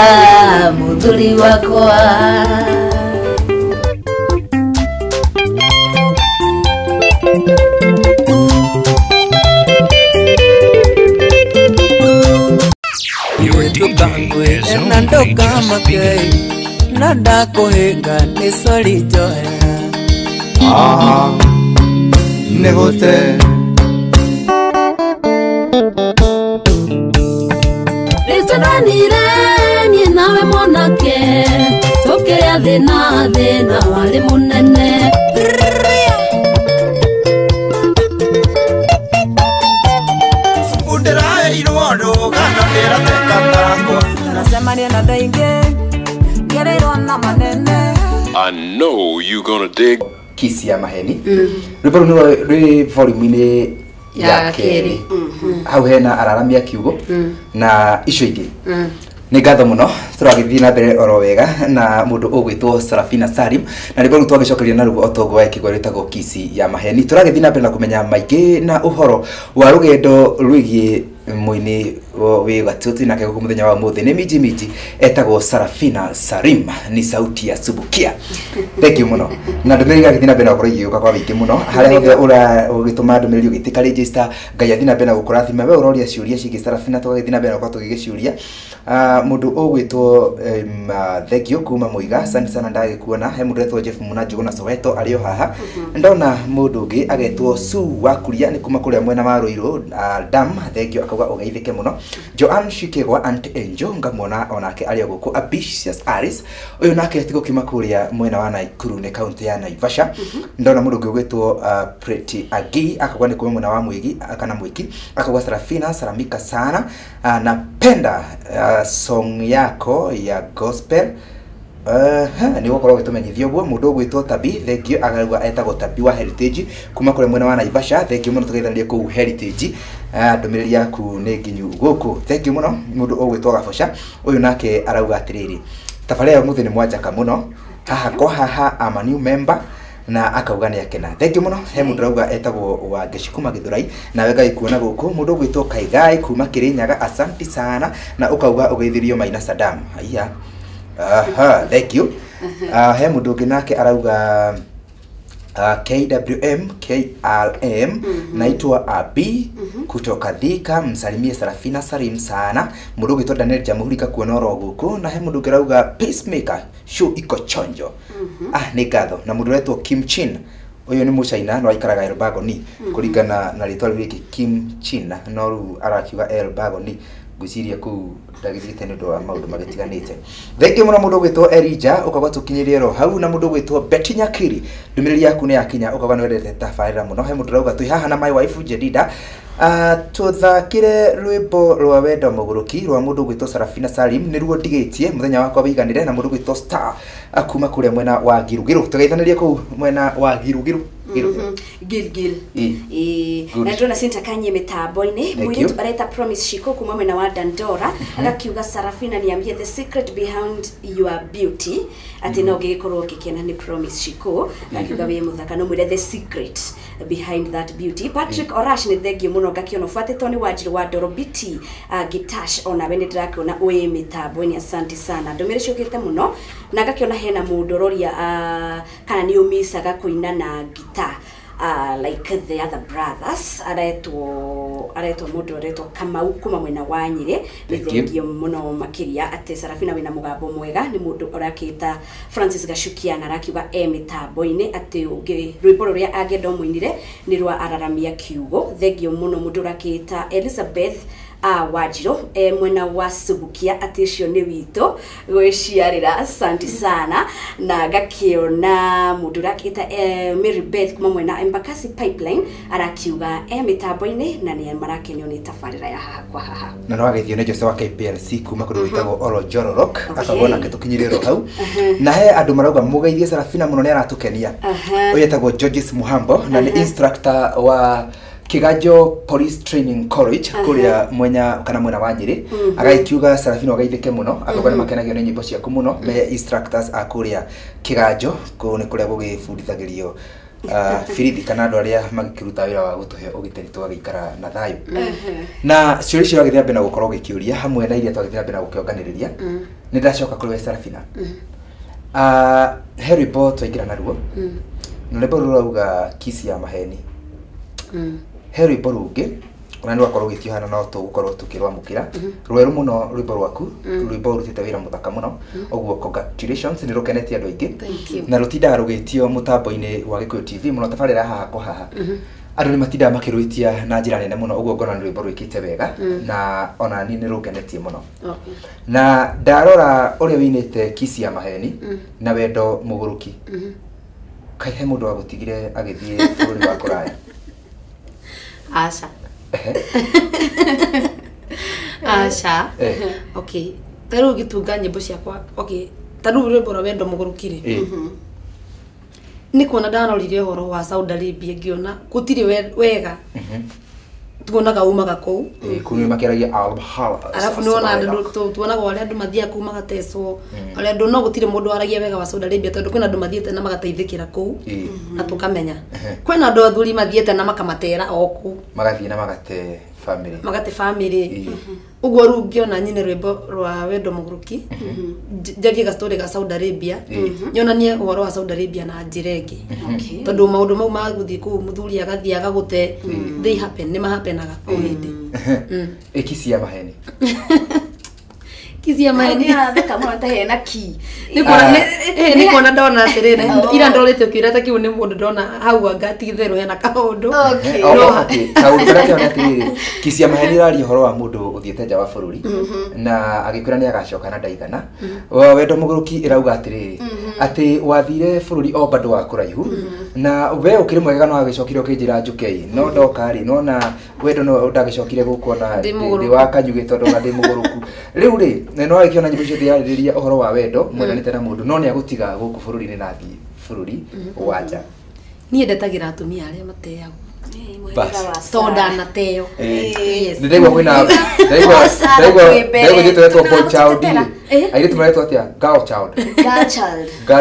mũthuri wakwa. tukangwe enando kama kei nanda kohenga ni sori joya negote Rĩtũranire niĩ nawe mwanake tũkĩrĩa thĩna warĩ mũnene. nasemania na dainge gereirwo na manene I know you gonna dig. Kisi ya maheni rwimbo rũu rwĩ volume-inĩ ya kerĩ hau hena araramia kiugo na icio ingĩ nĩ ngatho mũno tũragĩthiĩ na mbere oro wega na mũndũ ũgwĩtwo Sarafina Salim na rĩmwe rĩu twagĩcokeria na rugo otogo wa kĩgwa rĩtagwo Kisi ya maheni tũragĩthiĩ na mbere na kũmenya maingĩ na ũhoro wa rũgendo rwĩgiĩ mwini wĩ gatũ twĩnake gũkũ mũthenya wa mũthĩ nĩ minji etagwo Sarafina Salim ni sauti ya Subukia. Thank you muno na ndũmĩrĩri gagĩthiĩ na mbere na gũkorwo igĩũka kwa wĩingĩ mũno harĩa hothe ũgĩtũma ndũmĩrĩri ũgĩtĩka register Ngai athiĩ na mbere na gũkũrathima we ũroria ciũria ciĩgiĩ Sarafina tũgagĩthiĩ na mbere na gũkorwo tũgĩgĩciũria mũndũ ũgwĩtwo thank you kuma Muiga asante sana ndagĩkuona he mũndũ wetwo Jeff Munanjũ na Soweto arĩ o haha ndona mũndũ ũngĩ agetwo Su wa Kuria nĩ kuma kũrĩa mwena wa Ruiru dam thank you akauga ũgeithĩke mũno Joan Shikegwa Aunt Angel ngamwona onake arĩ gũkũ Ambitious Aris ũyũ nake tigo kima kũrĩa mwena wa Naikuru nĩ kaunti ya Naivasha ndona mũndũ ũngĩ ũgwĩtwo Pretty Agi akauga nĩ kuma mwena wa Mwigi kana Mwiki akauga Sarafina salamika sana napenda song yako ya gospel ni gũkorwo gĩtũmenyithio ũguo mũndũ ũgwĩtwo Tabi thank you agauga etagwo Tabi wa Heritage kuma kũrĩa mwena wa Naivasha thank you mũno tũgeithanirie kũu Heritage ndũmĩrĩri yaku nĩ nginyu gũkũ thank you mũno mũndũ ũgwĩtwo Gaboca ũyũ nake arauga atĩrĩrĩ tabarĩra ya mũthĩ nĩ mwanjaka mũno haha kwa haha am a new member na akauga nĩ akena thank you mũno he mũndũ arauga etagwo wa Gĩcikuma Gĩthũrai nawe Ngai kuona gũkũ mũndũ ũgwĩtwo Kaigai kuma Kĩrĩnyaga asante sana na ũkauga ũgeithĩrio Maina Saddam haiya thank you he mũndũ ũngĩ nake arauga KWM KRM naitwa Abi kutoka Thika msalimie Sarafina Salim sana mũndũ ũgwĩtwo Daniel Jamhurika kuona oro gũkũ na he mũndũ ũngĩ arauga Peacemaker show iko chonjo nĩ ngatho na mũndũ wetwo Kim Chin ũyũ nĩ mũcaina no aikaraga Elbagoni kũringana na rĩtwa rĩu rĩngĩ Kim Chin no rĩu arakiuga Elbagoni gwĩciria kũu ndagĩthiĩte nĩ ũndũ wa maũndũ magĩtiganĩte thank you mũno mũndũ ũgwĩtwo Elija ũkauga tũkinyĩrie ro hau na mũndũ ũgwĩtwo Betty Nyakiri ndũmĩrĩri yaku nĩ yakinya ũkauga nĩ wendete tabarĩra mũno he mũndũ ũrauga twĩ haha na my wife Jedida tũthakire rwĩmbo rwa wendo mũgũrũki rwa mũndũ ũgwĩtwo Sarafina Salim nĩruo ndigĩtie mũthenya wakwa wĩiganire na mũndũ ũgwĩtwo Star akuma kũrĩa mwena wa Girugiro tũgeithanĩrie kũu mwena wa Girugiro Gilgil na ndona Sinta Kanye mitambo-inĩ mwĩrĩtu areta Promise Shiko kuma mwena wa Dandora agakiuga Sarafina niambie the secret behind your beauty ati no gĩkorwo gĩkena nĩ Promise Shiko akiuga wĩ mũthaka no mwĩre the secret behind that beauty Patrick Orash nĩ thengiũ mũno ngakiona ũbuatĩtwo nĩ Wanjiru wa Dorobiti Gitash ona we nĩ ndĩrakĩona wĩ mitambo-inĩ asante sana ndũmĩrĩri ciũkĩte mũno na ngakiona hena mũndũ ũroria kana nĩ ũmisaga kũina na guitar like the other brothers aretwo mũndũ aretwo Kamau kuma mwena wa Nyĩrĩ nĩ thengiũ mũno makĩria atĩ Sarafina wĩna mũgambo mwega nĩ mũndũ ũrakĩta Francis Gachukia na arakiuga mitambo-inĩ atĩ rwĩmbo rũrĩa angĩenda mũinire nĩ rwa araramia kiugo thengiũ mũno mũndũ ũrakĩta Elizabeth Wanjiru mwena wa Subukia atĩ ũcio nĩ witũ gwĩciarĩra asante sana na ngakiona mũndũ ũrakĩta Mary Beth kuma mwena Embakasi Pipeline arakiuga mitambo-inĩ na nĩ marakenio nĩ tabarĩra ya haha kwa haha na no agĩthio nĩ Jose wa KPLC kuma kũndũ gwĩtagwo Oro Jororok akauga nake tũkinyĩrie ro hau na he andũ marauga mũgeithie Sarafina mũno nĩ aratũkenia ũyũ etagwo Georges Muhambo na nĩ instructor wa Kiganjo Police Training College kuria mwenya kana mwena wa Nyeri agaikiuga Sarafina agaithike muno akoga makenagio ni nyimbo ciaku muno me instructors akuria Kiganjo ko ni kuria gugifundithagirio firithi kana andu aria magikiruta wira wa gutuhe ugiteri twagikara na thayo na ciuri cio agithia mbena gukorwo gikiuria hamwe na iria twagithia mbena gukionganiriria ni ndacoka kuri we Sarafina Harry Potter twaingira naruo no lebo rurauga kisi ya maheni Harry Potter ona ndu akorwo githio hana no tugukorwo tukirwa mukira rweru muno rwimbo rwaku rwimbo rutite wira muthaka muno oguo congratulations ni rukenetie andu aingi na rutinda rugitio mutambo-ini wa Gikuyu TV muno tabarira haha ko haha andu ni matinda makirwitia na njira nene muno oguo ngona rwimbo rwikite wega na ona ni rukenetie muno na ndarora uri winite kisi ya maheni na wendo muguruki kai he mundu agutigire agithie bururi wa kuraya Asha. Asha. Okay. Taru gitunga nyimbo ciakwa. Okay. Taru rwimbo rwa wendo mugurukire. Ni kuona ndarorire horo wa Saudi Arabia ngiona gutire wega. Tuonaga umaga kou. Kuni makeragia Al-Bahala. Alafu niona andu tuonaga wale andu mathia kuma gateso. Wale andu no gutire mundu aragia wega wa Saudi Arabia tondu kwina andu mathiete na magateithikira kou na tukamenya. Kwina andu athuri mathiete na makamatera oku. Magathie na magate family. Magate family. Uguo ru ngiona nyine rwimbo rwa wendo muguruki. Jagie ga story ga Saudi Arabia. Nyona nie uhoro wa Saudi Arabia na njiregi. Tondu maundu mau maguthie ku muthuri agathie agagute they happen ni mahapenaga o hindi. Ekisi ya maheni. Kisi ya maheni theka muno ta hena ki ni kuona ndona atirire ira ndorete kwira ta kiu ni mundu ndona hau angati theru hena kaundu kaundu rake ona atirire kisi ya maheni rari horo wa mundu uthiete nja wa bururi na agikwira ni agacoka na ndaigana wendo muguruki irauga atirire ati wathire bururi o bado wa kuraihu na we ukiri mwega no agicokire ukinjira njukei no ndokari no na wendo no ndagicokire gukuona ndi wa kanyuge tondu na ndi muguruku riu ri no akiona nyimbo cio thiaririria uhoro wa wendo mwendanite na mundu no ni agutiga guku bururi-ini na thi bururi wanja ni ndetagira atumia aria mateago soda na teo ndegwa kwina ndegwa gitwetwo boy child aire tumaretwo atia girl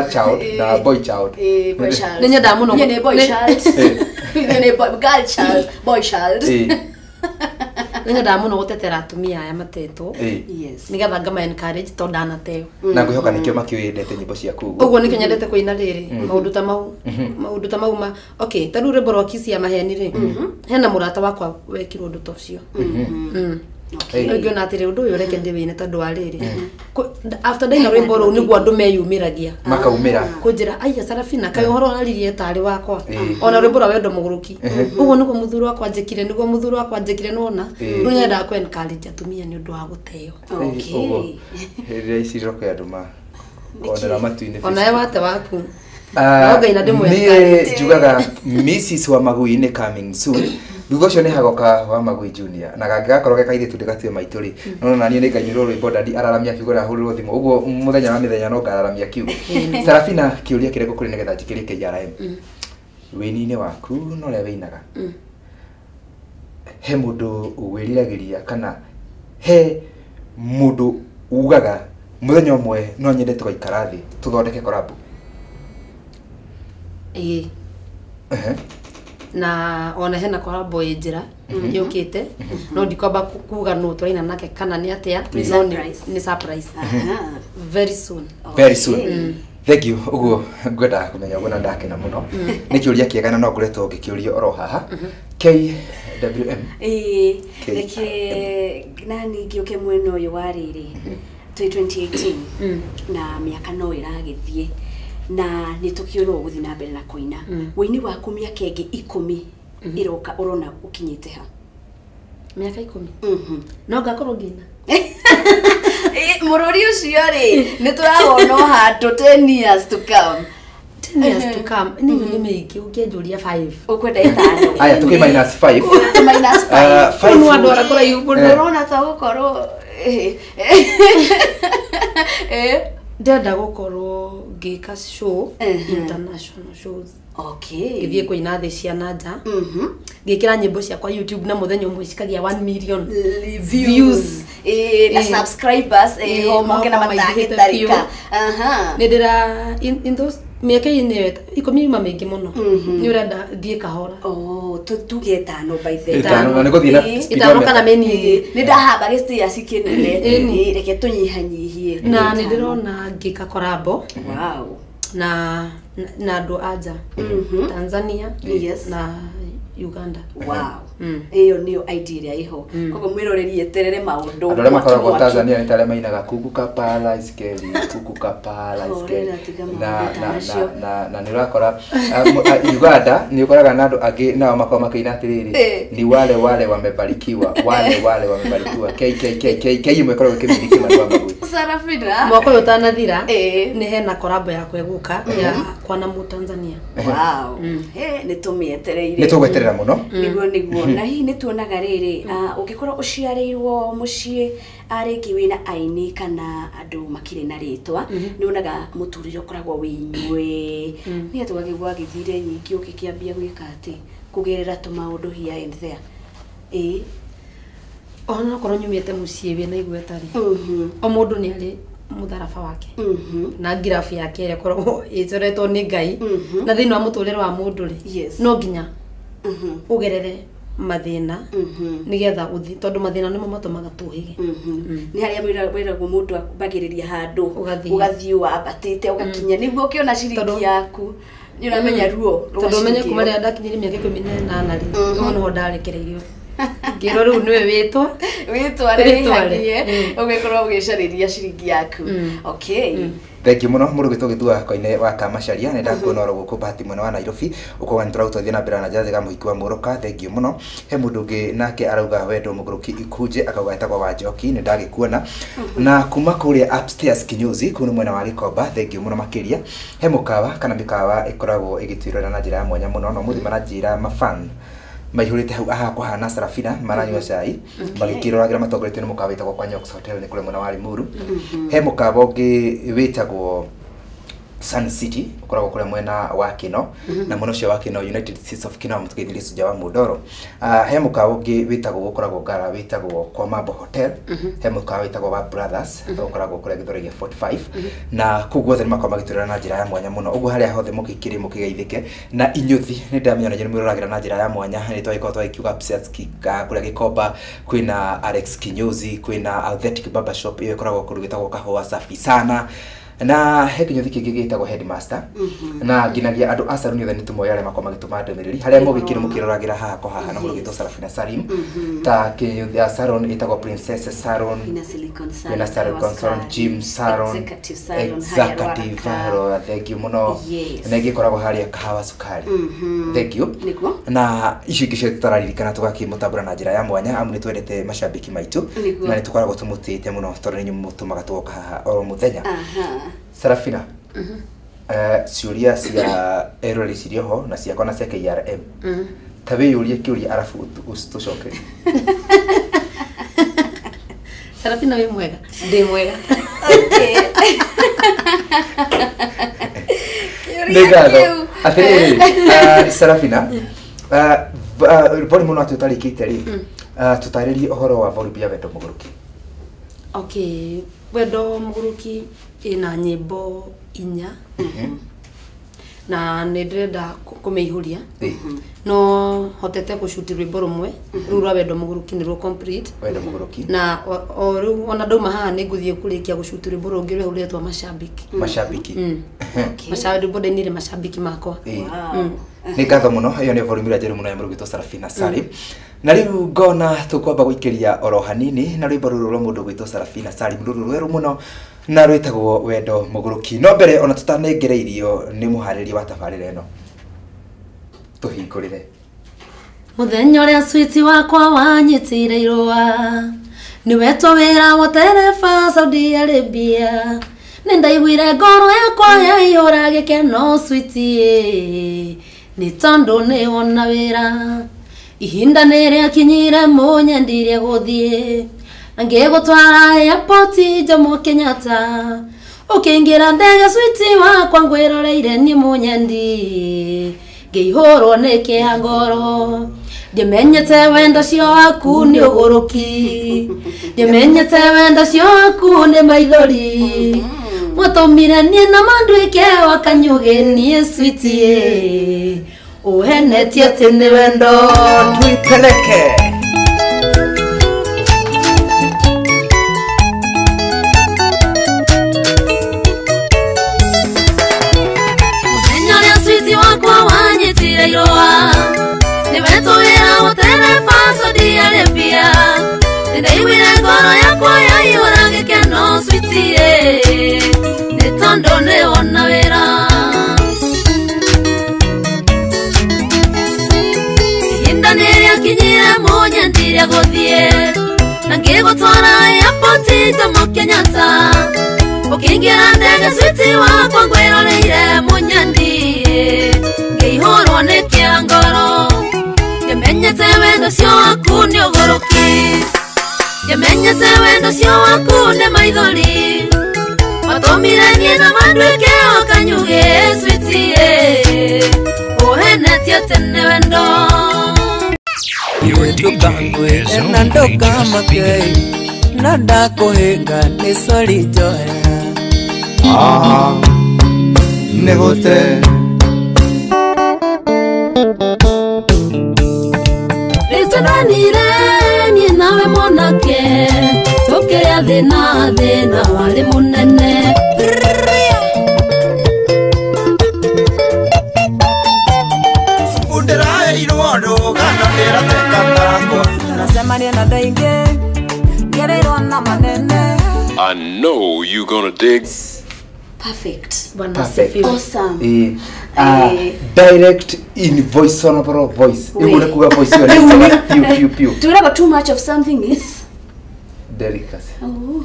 child na boy child boy child nenya da muno ni boy child ni girl child boy child nenya da muno gutetera atumia aya mateto yes nigetha ngama encourage to dana teo na ngwihoka nikio makioendete nyimbo ciaku uguo nikio nyendete kuina riri maundu ta mau ma okay taru rwimbo rwa kisi ya maheni ri hena murata wakwa wekirwo undu tocio ngiona atiri undu uyu reke ndiwine tondu wa riri after daina rwimbo ru niguo andu meyumiragia makaumira kunjira aya Sarafina kai uhoro haririe tari wakwa ona rwimbo rwa wendo muguruki uguo niguo muthuru wakwa njikire niguo muthuru wakwa njikire nona nu nyenda ku encourage atumia ni undu wa guteo riri iciro kwa andu ma onera matu-ini ona ye wate waku ni jugaga Mrs. wa Magui ni coming soon thutha ucio ni hagoka wa Magui Junior na gagigakorwo gekaithitu ndigatue maitu ri no na nie ni ngainirwo rwimbo ndadi araramia kiugo ra huriro thimu uguo muthenya wa mithenya no ngararamia kiugo Sarafina kiuria kireko kuri nigetha njikirie KRM wini-ini waku no ria winaga he mundu wiriragiria kana he mundu ugaga muthenya umwe no nyende tugaikara thi tuthondeke collab na ona hena collabo njira yukite no ndikwamba kuga no turaina nake kana ni atia ni surprise very soon thank you uguo ngwenda kumenya uguo na ndakena muno ni kiuria kiegana no nguretwo ngikiurio oro haha KWM nani ngioke mweno uyu wa riri 2018 na miaka no iragithie na nitukiona uguthi na mbere na koina wini waku miaka ingi 10 iroka urona ukinyite ha miaka 10 no ngakorwo ngina mururi ucio ri nituragona handu 10 years to come 10 years to come ni meiki ukienjuria 5 ukwenda itano aya tuki minus 5 5 no andora kora yuko ndorona ta gukorwo ndenda gukorwo ngika show international shows Okay. Githie kuina thĩ cia nanja. Ngĩkĩra nyĩmbo ciakwa YouTube na mũthenya ũmwe cikagia 1 million views. Na subscribers ho moke na matagĩtarĩka. Nĩndĩra in those mĩaka-inĩ ikũmi ma mĩingĩ mũno. Nĩ ũrenda thiĩ kahora. Tuge ĩtano by the ĩtano nĩ gũthiĩ na ĩtano kana mĩnini. Nĩ ndahamba gĩtĩa kĩnene. Reke tũnyihanyihie. Na nĩ ndĩrona ngĩka korabo. Wow. Na andũ anja. Tanzania na Uganda. Wow. Iyo niyo idea iho. Koguo mwiroreri eterere maundu. Andũ arĩa makoragwo Tanzania nĩ tarĩa mainaga kukuka pala iskeli kukuka pala iskeli. Na nĩ ũrakora Uganda nĩ ũkoraga na andũ angĩ nao makoragwo makĩina atĩrĩrĩ ni wale wamebarikiwa wale wamebarikiwa KKK mwekoragwo kĩmĩthiki matwa magui. Sarafina mwaka ũyũ ũtanathira nĩ hena korabo yakwa ĩgũka ya kwana mu Tanzania. Wow. Nĩ tũmĩetereire. Nĩ tũgweterera mũno. Niguo na hihi nĩ tuonaga rĩrĩ ũngĩkorwo ũciarĩirwo mũciĩ arĩngĩ wĩna aini kana andũ makĩrĩ na rĩtwa nĩ wonaga mũtũrĩre ũkoragwo wĩ inyuĩ nĩ atĩ wagĩgwa gĩthire nyingĩ ũkĩkĩambia gwĩka atĩ kũgerera tũmaũndũ here and there. Ona korwo nyumĩte mũciĩ wĩna igweta rĩ o mũndũ nĩ arĩ mũtharaba wake na ngirabu yake ĩrĩa korwo ĩcoretwo nĩ Ngai na thĩinĩ wa mũtũrĩre wa mũndũ rĩ no nginya ũgerere mathina nigetha uthi tondu mathina nimo matumaga tuhige ni haria wĩragwo mũndũ akubagĩrĩria handũ ugathii wabatĩte ugakinya niguo ukiona ciringi yaku ni uramenya ruo tondu menye kuma rĩa ndakinyire mĩaka 18 rĩ no ndarekereirio ngiro riu niwe witwa rĩhanie ũgĩkorwo ũgĩcarĩria ciringi yaku. Okay. Thank you muno mũrũ gĩtũ gĩtua koine wa Kamacharia nĩ ndakuona oro gũkũ Bahati mwena wa Nairobi ukoga nĩ tũrautithia na mbere na jaze ga mũhiki wa Mũroka. Thank you muno. He mũndũ ũngĩ nake arauga wendo mũgũrũki ikuje akauga etagwo wa Njoki nĩ ndagĩkuona na kuma kũrĩa upstairs Kinyozi kuna mwena wa Gĩkomba. Thank you muno makĩria. He mũkawa kana mĩkawa ĩkoragwo ĩgĩtuĩrwo na njĩra ya mwanya mũno no mũthima na njĩra mafan maihurite hau aha kwa hana Sarafina maranyua cai magĩkĩroragĩra matongoretio nĩ mũkawa wĩtagwo kwa Nyox Hotel nĩ kũrĩa mwena wa Limuru. He mũkawa ũngĩ wĩtagwo Sun City ukoragwo kũrĩa mwena wa Kino na mũno cio wa Kino United States of Kino mũtukĩthirie suja wa Mudoro. He mũkawa ũngĩ wĩtagwo ũkoragwo Ngara wĩtagwo kwa Mambo Hotel. He mũkawa wĩtagwo wa Brothers ũkoragwo kũrĩa Gĩthũrĩ 45 na kũguo othe nĩ makoragwo magĩtũrĩra na njĩra ya mwanya mũno ũguo harĩa hothe mũkĩkĩrĩ mũkĩgeithĩke na inyuthi nĩ ndamenya nĩ mwĩroragĩra na njĩra ya mwanya nĩ twagĩkorwo twagĩkiuga upsets kũrĩa Gĩkomba kwĩna Alex Kinyozi kwĩna Authentic Barber Shop ĩyo ĩkoragwo kũrĩa gĩtagwo kahũa safi sana na he kinyothi kĩngĩ gĩtagwo Headmaster na nginagia andũ a salon othe nĩ tũmoya arĩa makoragwo magĩtũma ndũmĩrĩri harĩa mũgĩkĩrĩ mũkĩroragĩra haha kwa haha na mũgĩtwo Sarafina Salim ta kinyothi ya salon ĩtagwo Princess Salon na Silicon Salon Gym Salon Executive Salon. Thank you muno na ĩgĩkoragwo harĩa kahawa sukari. Thank you na icio ingĩ cio tũtararirikana tũgakĩmũtambũra na njĩra ya mwanya amu nĩ twendete macambiki maitũ na nĩ tũkoragwo tũmũtĩte mũno tondũ nĩ mũtũmaga tũgoka haha oro mũthenya. Sarafina ciuria cia erori cirio ho na ciakwa na cia KRM ta wĩyũrie kĩũria arabu ũcitucoke. Sarafina wĩ mwega ndĩ mwega. Nĩngatho atĩrĩrĩ Sarafina volume no tũtarĩkĩte rĩ tũtarĩrie ũhoro wa volume ya wendo mũgũrũki. Okay, wendo mũgũrũki ina nyĩmbo 4 na nĩ ndĩrenda kũmĩihũria no hotete gũshuti rwĩmbo rũmwe rũu rwa wendo mũgũrũki nĩ rwo complete wendo mũgũrũki na rĩu ona ndauma haha nĩ ngũthiĩ kũrĩkia gũshuti rwĩmbo rũngĩ rũrĩa rũretwo Mashabiki. Mashabiki nĩ mashabiki makwa. Nĩ ngatho mũno ĩyo nĩ volume ĩrĩa njerũ mũno ya mũrũ witũ Sarafina Salim na rĩu ngona tũkwamba gũikĩria oro hanini na rwĩmbo rũrũ rwa mũndũ witũ Sarafina Salim rũrũ rwerũ mũno na rwĩtagwo wendo mũgũrũki. No mbere ona tũtanengereirio nĩ mũharĩria wa tabarĩra ĩno tũhingũrĩre. Mũthenya ũrĩa switi wakwa wanyitire irũa nĩwetwo wĩra wa tereba Saudi Arabia nĩ ndaiguire ngoro yakwa yaihũra gĩkeno switi nĩ tondũ nĩ wona wĩra ihinda nĩ rĩakinyire mũnyendirie gũthiĩ na ngĩgũtwara airport Jomo Kenyatta ũkĩingĩra ndege switi wakwa ngwĩroreire niĩ mũnyendi ngĩihũrwo nĩ kĩangoro ndimenyete wendo cio waku nĩ ũgũrũki ndimenyete wendo cio waku nĩ maithori mũtũmire niĩ na mandwĩke wakanyũgĩ niĩ sweetie ũhenetie atĩ nĩ wendo Tuipeleke. mũthenya ũrĩa sweetie wakwa wanyitire irũa nĩwetũwĩra gũtere pasodi arĩmbia nĩndaiguire ngoro yakwa yaihũra gĩkeno sweetie nĩ tondũ nĩwona wĩra ihinda nĩrĩakinyire mũnyendire gũthiĩ na ngĩgũtwara airport Jomo Kenyatta ũkĩingĩra ndege sweetie wakwa ngwĩroreire mũnyendi ngĩihũrwo nĩ kĩangoro ndimenyete wendo cio waku nĩ ũgũrũki ndimenyete wendo cio waku nĩ maithori watũmire niĩ na mandwĩke wakanyũgĩ sweetie ũhenetie atĩ nĩ wendo ndũkangwĩre na ndũkamake na ndakũhĩnga nĩ sori njohera Nĩ gũte. rĩtũranire niĩ nawe mwanake tũkĩrĩa thĩna warĩ mũnene Nasemania na dainge ngereirwo na manene. I know you gonna dig. Perfect. bwana Perfect. sifiwe Awesome. Direct in voice, sonoro voice. Oui. Ibu kuga voice yo piu piu. Do you have too much of something is? Delicacy. Oh.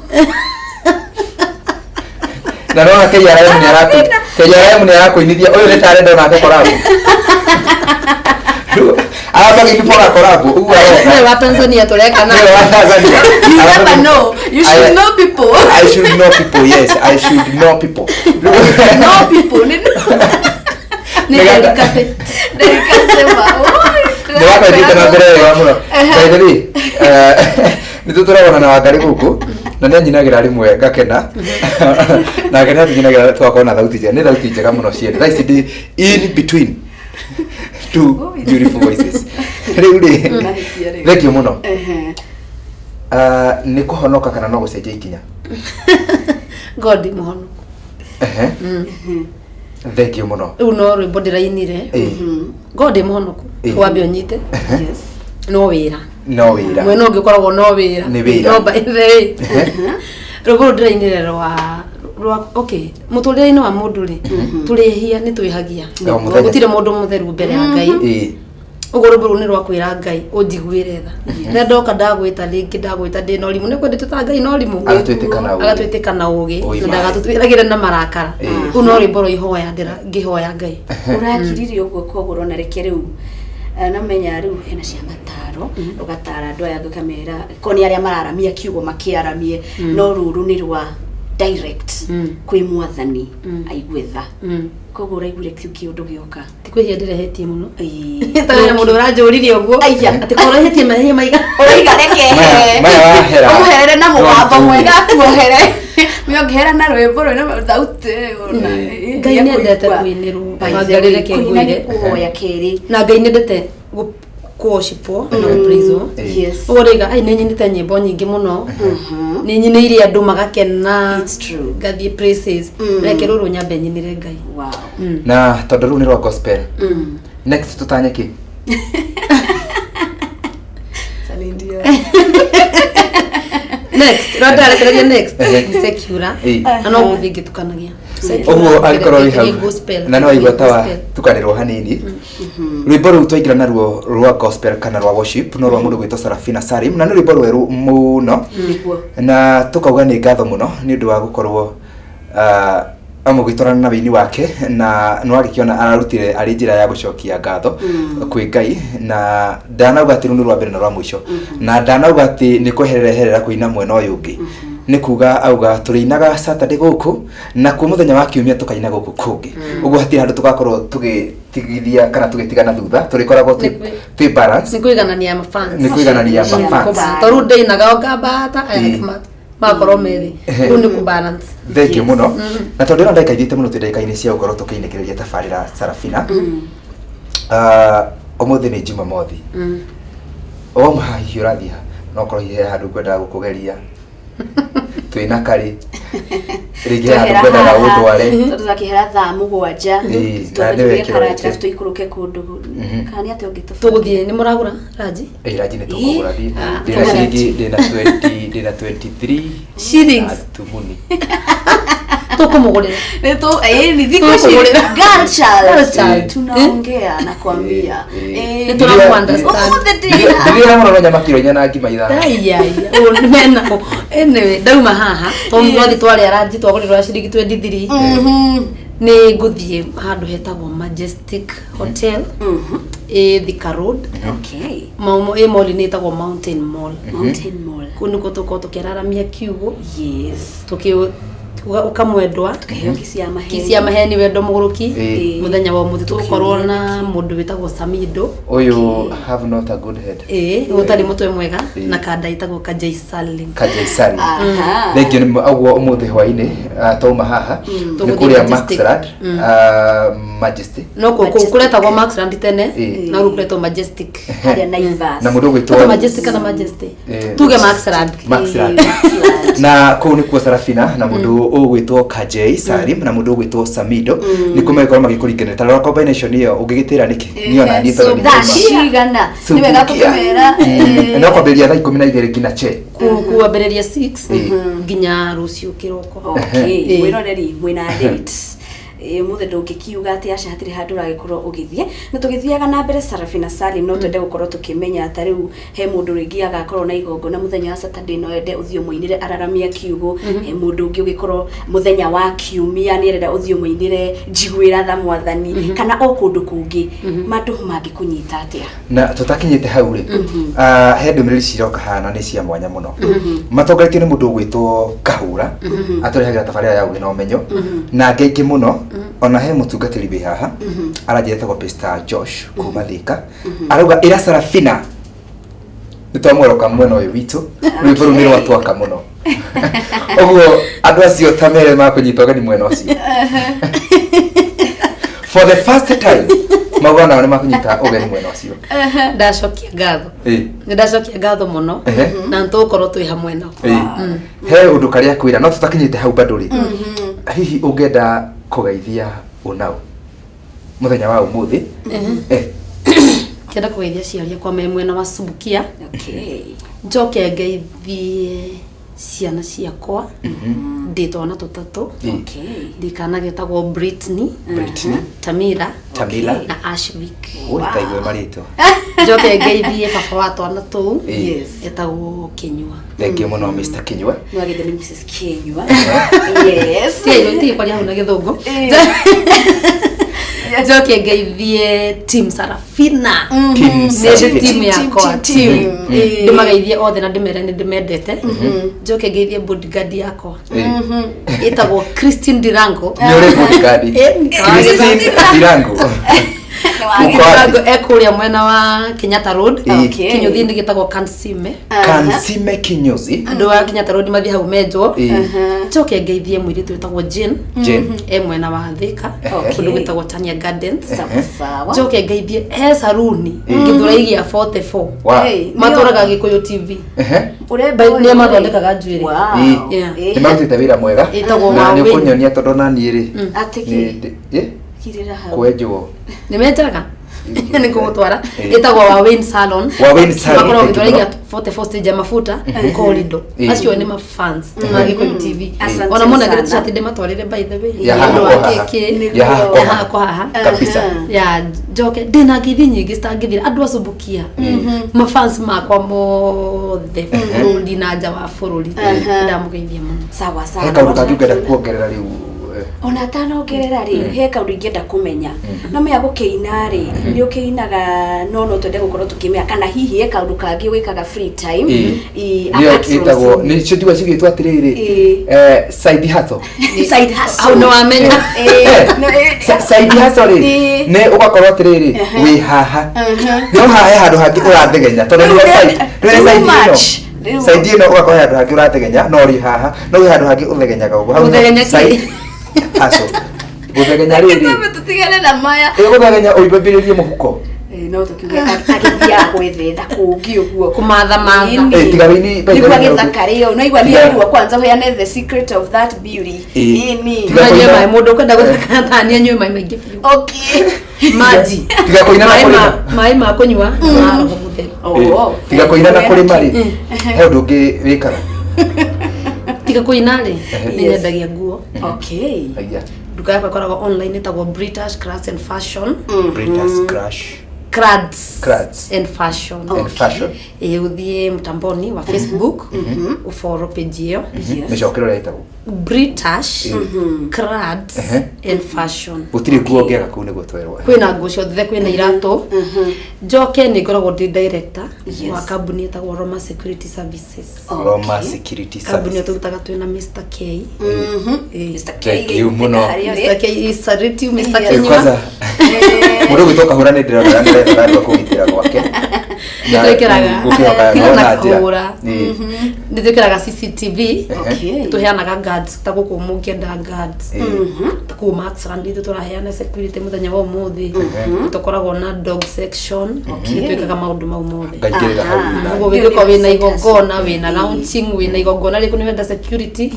Na rona KRM ni yako inithia oyo ni talendo nake korabu. Aba ngifora korabu. Uwa Wewe wa Tanzania tuleka na Wewe wa Tanzania. You never know. You should know people. I should know people. Yes, I should know people. Know people. ni delicacy Nĩ wakwendete na mbere wa mũno. Ndaitheri. Nĩtũtũragona na Wangari gũkũ na nĩ anyinagĩra rĩmwe ngakena. Na ngena tunyinagira twakorwo na thauti njega. Nĩ thauti njega mũno ciene. Tha ici in between two beautiful voices. Rĩu rĩ. Thank you mũno. Nĩ kũhonoka kana no gũcenjia ikinya? God muhono Thank you mũno. rĩu no rwĩmbo ndĩrainire God muhonoku wambe ũnyite no wĩra No wĩra. mwena ũngĩ ũkoragwo no wĩra Nĩ wĩra. no by the way rwĩmbo ndĩrainire rwa okay mũtũrĩre-inĩ wa mũndũ rĩ tũrĩhia nĩ twĩhagia gũtirĩ mũndũ mũtheru mbere ya Ngai ũguo rwĩmbo rũu nĩ rwa kwĩra Ngai ũnjiguĩre tha na ndoka ndagwĩta rĩngĩ ndagwĩta ndĩna ũrimũ nĩ kwendete ta Ngai na ũrimũ agatwĩtĩka na ũgĩ na ndagatũtwĩragĩre na marakara rĩu no rwĩmbo rwa ihoya ngĩhoya Ngai urakiririe uguo koguo na reke riu namenya riu hena cia mataro ugatara andũ aya ngũkamera koni arĩa mararamia kiugo makiaramie no ruru ni rwa direct kwĩ mwathani aigwetha koguo uraigwire kiundu gĩoka tikwĩhia ndĩrehetie mũno tawĩra mũndũ ũranjũririe ũguo atĩ kũrehetie mahĩhia maiga ũraiga reke ũmũhere na mũgambo mwega tuohere mĩongera na rwĩmbo rwĩna thauti Ngai nĩendete kũinĩrwo wangarĩre kĩngũire kuhoya kerĩ na Ngai nĩendete kuoshipwo na gũpraiswo ũguo rĩiga ai nĩnyinĩte nyĩmbo nyingĩ mũno nĩnyinĩire andũ magakena ngathiĩ praises reke rũrũ nyambe nyinĩre Ngai na tondũ rũu nĩ rwa gospel next tutanye kĩ next rwanda rekereria next ni secura na no gũthiĩ ngĩtukanagia ũguo angĩkorwo wĩ hau na no waigua ta watukanĩrwo hanini rwĩmbo rũu twaingĩra naruo rwa gospel kana rwa worship no rwa mũndũ gwĩtwo Sarafina Salim na nĩ rwĩmbo rwerũ mũno na tũkauga nĩ ngatho mũno nĩ ũndũ wa gũkorwo amũgĩtwarana na wĩini wake na no agĩkĩona ararutire arĩ njĩra ya gũcokia ngatho kwĩ Ngai na ndanauga atĩ rũu nĩ rwa mbere na rwa mũico na ndanauga atĩ nĩ kweherera kũina mwena ũyũ ũngĩ nĩ kuga auga tũrĩinaga Saturday gũkũ na kwa mũthenya wa kiumia tũkaina gũkũ kũngĩ ũguo hatirĩ handũ tũgakorwo tũgĩtigithia kana tũgĩtigana thutha tũrĩkoragwo twĩ balance nĩ kũiganania mafans nĩ kũiganania mafans tondũ ndĩinaga ngambata makorwo merĩ rĩu nĩ kũbalance thengi mũno na tondũ ĩno ndagĩka ithĩte mũno twĩ ndagĩka-inĩ cia gũkorwo tũkĩinĩkĩrĩria tabarĩra Sarafina ũmũthĩ nĩ Jumamothi oma hihi ũrathiĩ no korwo hihi handũ ngwendaga gũkũgeria twĩna karĩ rĩngĩ handũ ngwendaga gũtware tũtakĩhera thaa 7 tũgĩkaraja tũikũrũke kũndũ kana atĩ tũgũthiĩ nĩ mũragũra ranji ranji nĩ tũkũgũra ndĩna ciringi ndĩna 23 shillings tumuni tukumugulira ni thiko ici girl child tunaongea na kwambia ni tuna understand ndio mwana nyama kilo nyana ngima ithano mena anyway dauma haha tomrothi twale araji twagulirwa ciringi 23 ni nguthie handu hetagwo Majestic Hotel Thika Road maumo mall ni etagwo Mountain Mall kunu kotoko tukiraramia kiugo tukio ukamwendwa kisia maheni wendo muguruki muthenya wa muthi tukorwo na mundu witagwo Samido uyu have not a good head utari mutwe mwega na kada itagwo Kajai Salim thengio ni agwo umuthi hwaini toma haha ni kuria Maxrad Majesty no kuretagwo Maxrad tene na rukuretwo Majestic haria Naivas na mundu gwitwo Majestic na Majesty tuge Maxrad na kuu ni kwa Sarafina na mundu ugwitwo Kajai Salim na mundu ugwitwo Samido ni kumekora magikuringana tarora combination iyo ungigitira niki niona ni toro ni cigana ni wega kumera no kwambiria thaa 12 nginya che kuambiria 6 nginya rucio kiroko mwiroreri mwina date muthe ndũngĩkiuga atĩ aca hatirĩ handũ ũragĩkorwo ũgĩthiĩ nĩ tũgĩthiaga na mbere Sarafina Salim no twende gũkorwo tũkĩmenya atĩ rĩu he mũndũ rĩngĩ agakorwo na igongona mũthenya wa Saturday no ende ũthiũ mũinire araramia kiugo he mũndũ ũngĩ ũgĩkorwo mũthenya wa kiumia nĩ arenda ũthiũ mũinire njiguĩra tha mwathani kana o kũndũ kũngĩ mandũ mangĩkũnyita atĩa na tũtakinyĩte hau rĩ he ndũmĩrĩri ciroka hana nĩ cia mwanya mũno matongoretio nĩ mũndũ ũgwĩtwo Kahura atũrehagĩra tabarĩra ya ũgĩ na ũmenyo na ngengĩ mũno ona he mutungatiri be haha arajeta kwa Pastor Josh kuma Thika arauga ira Sarafina nitamworoka mwena uyu witu rwivurumiro watwaka muno oguo andu acio tamere makunyitwa gani mwena ucio for the first time magona wale makunyita ogeni mwena ucio ndacokia ngatho ndacokia ngatho muno na ntukorwo twi hamwe no he undu karia kwira no tutakinyite hau banduri hihi ungenda kugeithia unao muthenya wa umuthi kenda kugeithia ciaria kwa mwena wa Subukia njoke ngeithie ciana ciakwa nditona tutatu ndikana getagwo Britney Tamira na Ashvik utaigwe marito njoke ngeithie baba wa twana tu etagwo Kinyua thank you muno Mr. Kinyua no agithie Mrs. Kinyua ti kwa ya una githungu njoke ngeithie team Sarafina team yakwa team ndimageithie othe na ndimere ni ndimendete njoke ngeithie bodyguard yakwa etagwo Christine Dirango ni ore bodyguard Christine Dirango ekuria mwena wa Kenyatta Road Kinyuthi ndigitagwo Kansime Kinyuthi andu wa Kenyatta Road mathi hau menjo njoke ngeithie mwiritu wetagwo Jane mwena wa Thika kundu gwetagwo Tania Gardens njoke ngeithie saluni ngithuraigia 44 maturaga Gikuyu TV ureba ni mathondekaga njuiri ni marutite wira mwega na ni kunyonia tondu nani ri atiki kirira hau kwenjwo nimeteraga ni kumutwara etagwo wa Wayne Salon makoro ngithuraigia 44 stage ya mafuta corridor acio ni mafans ma Gikuyu TV ona mona ngire tuchatinde matwarire by the way ya kwa haha kabisa ya njoke ndina ngithi nyingi citangithira andu acubukia mafans makwa mothe bururi na nja wa bururi ndamugeithia muno sawa sawa kaundu kangĩ ũngĩenda kuongerera rĩu ona tanongerera ri he kaundu ingenda kumenya no me agukeina ri ni ukeinaga no twende gukorwo tukimenya kana hihi he kaundu kangi wikaga free time itagwo ni cio ndiwa cigitwo atiriri side hustle au no amenya side hustle ri ne ugakorwo atiriri wi haha no haha handu hangi urathegenya tondu ni side side ino ugakorwo handu hangi urathegenya no ri haha no wi handu hangi uthegenyaga uguo uthegenya ki hustle guthegenya riri tutigane na maya guthegenya uibambiririe muhuko no tukiuge agithia gwethetha kungi uguo kumatha tigarini nigwa githakario no igwa ni ruo kwanza hoyane the secret of that beauty ini manye mai mundu kwenda guthaka thani anywe mai maingi okay maji tiga kuina na kulima mai ma kunywa na roho mutheru tiga kuina na kulima ri he undu wikaga tiga kuina ri ni nyendagia nguo okay duka yakwa ikoragwo online itagwo British Crafts and Fashion British Crash Crafts and Fashion uthie mtamboni wa Facebook ufollow page iyo mecokero ria itagwo British Crafts and Fashion utiri kuongera ku niguo twerwa kwina nguo ciothe kwina iratu njoke ni ngoragwo ndi director wa kambuni itagwo Roma Security Services Roma Security Services kambuni tututaga twina Mr. K Mr. K muno Mr. K is a reti Mr. K kwanza mudo gitoka hurane ndira ndira kugitira gwake nitwikiraga CCTV tuheanaga guards ta guku mungienda guards ta ku max randi turaheana security muthenya wa umuthi tukoragwo na dog section twikaga maundu mau mothe ngaikirira hau ngo wiko wina igongona wina launching wina igongona riku ni wenda security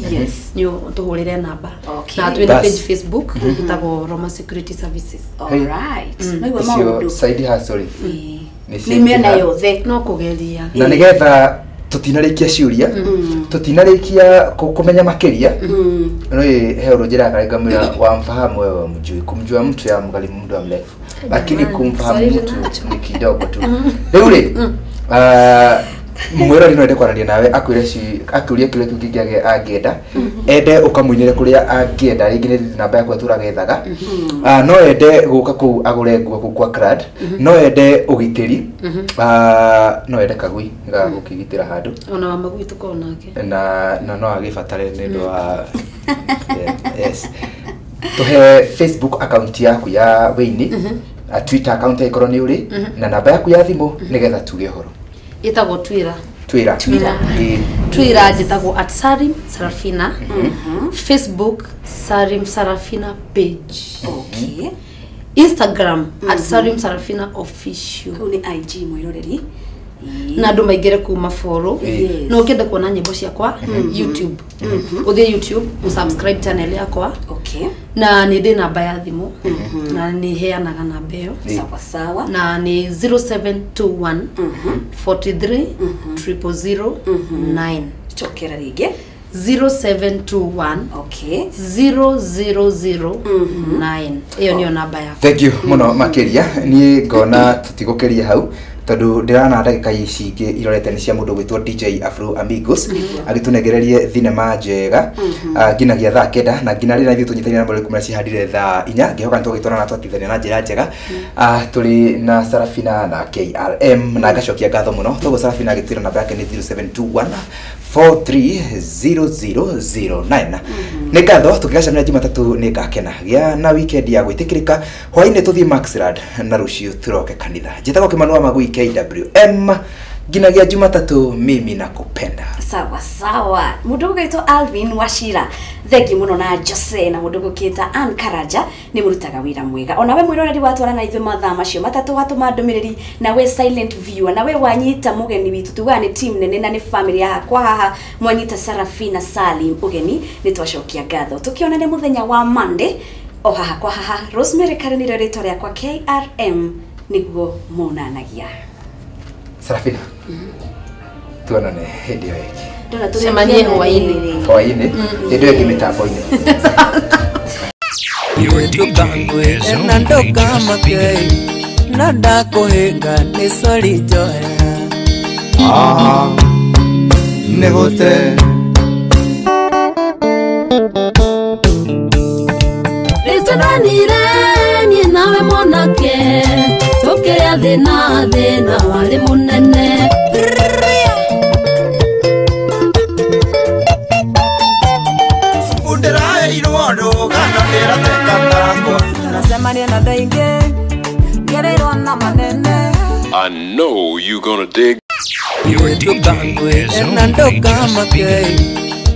nyo tuhurire namba na twina page Facebook itagwo Roma Security Services alright no iwe maundu side hustle ni mena yothe no kugeria na nigetha tutinarikia ciuria tutinarikia kumenya makiria no he urujira karenga mwira wamfahamu wewe mjui kumjua mtu ya mgali muda mrefu lakini kumfahamu mtu ni kidogo tu leo ri mwera rino ende kwararia nawe akuria kile kingiage angenda ende ukamuinire kuria angenda ringi ni namba yakwa turagethaga no ende guka ku agure nguo ku kwa crad no ende ugitiri no ende kagui ga gukigitira handu ona wa magui tukonake na no agibatare nendo wa yes tuhe Facebook account yaku ya Wayne Twitter account ikoro ni uri na namba yaku ya thimu nigetha tuge horo itagwo Twitter jitagwo @Sarim Sarafina Facebook Sarim Sarafina page okay Instagram @Sarim Sarafina official kuni IG mwiroreri na ndu maigere kuma follow no kenda kuona nyimbo ciakwa YouTube uthie YouTube usubscribe channel yakwa okay na ni ndi namba ya thimu na ni heanaga namba iyo sawa na ni 0721 43 009 chokera ringi 0721 okay 0009 iyo niyo namba yakwa thank you muno makiria ni ngona tutigukeria hau tondu ndirana ndagika ici ingi irorete ni cia mundu gwitwo DJ Afro Amigos agitunegererie thinema njega nginagia thaa kenda na ngina rira ithu tunyitania na mbere kumira cihandire thaa 4 ngihoka ntugitwara na twatithania na njira njega turi na Sarafina na KRM na ngacokia ngatho muno togo Sarafina agitira namba yake ni 0721 430009 ni ngatho tukigacana Jumatatu ni ngakena gia na weekend ya gwitikirika hwaine tuthie Maxrad na rucio turoke kanitha njitagwo Kimanua Magui KWM ginagia Jumatatu mimi nakupenda sawa mundu gitwo Alvin Washira thengi muno na Jose na mundu gukita Ankaraja ni murutaga wira mwega ona we mwiroreri watwara na ithu mathaa macio matatu watuma ndumiriri na we silent viewer na we wanyita mugeni witu tugane team nene na ni family yakwa haha mwanyita Sarafina Salim ugeni ni twashokia ngatho tukiona ni muthenya wa Monday o haha kwa haha Rosemary Kareniro rito rya kwa KRM niguo monanagia Sarafina tuonane hindi wiki ndona tusemanie hwaini ndio kimitapo-ini Hernando Kamakei nanda kuhinga ni sori joya negote Nĩtũranire niĩ nawe mwanake tũkĩrĩa thĩna warĩ mũnene. Ndĩraheirwo rũgano ndĩrateka takwa nacemania na ndaingĩ ngereirwo na manene. I know you gonna dig. Your DJ is only Speedy.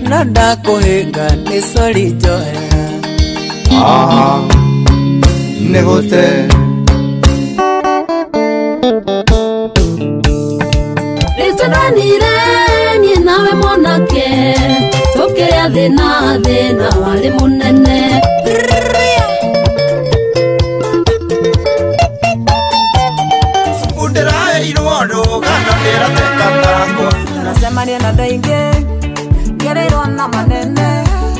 Na ndakũhĩnga nĩ sori njohera. Nĩ gũte Nĩtũranire niĩ nawe mwanake tũkĩrĩa thĩna warĩ mũnene. Ndĩraheirwo rũgano ndĩrateka takwa nacemania na ndaingĩ ngereirwo na manene.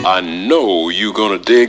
I know you gonna dig.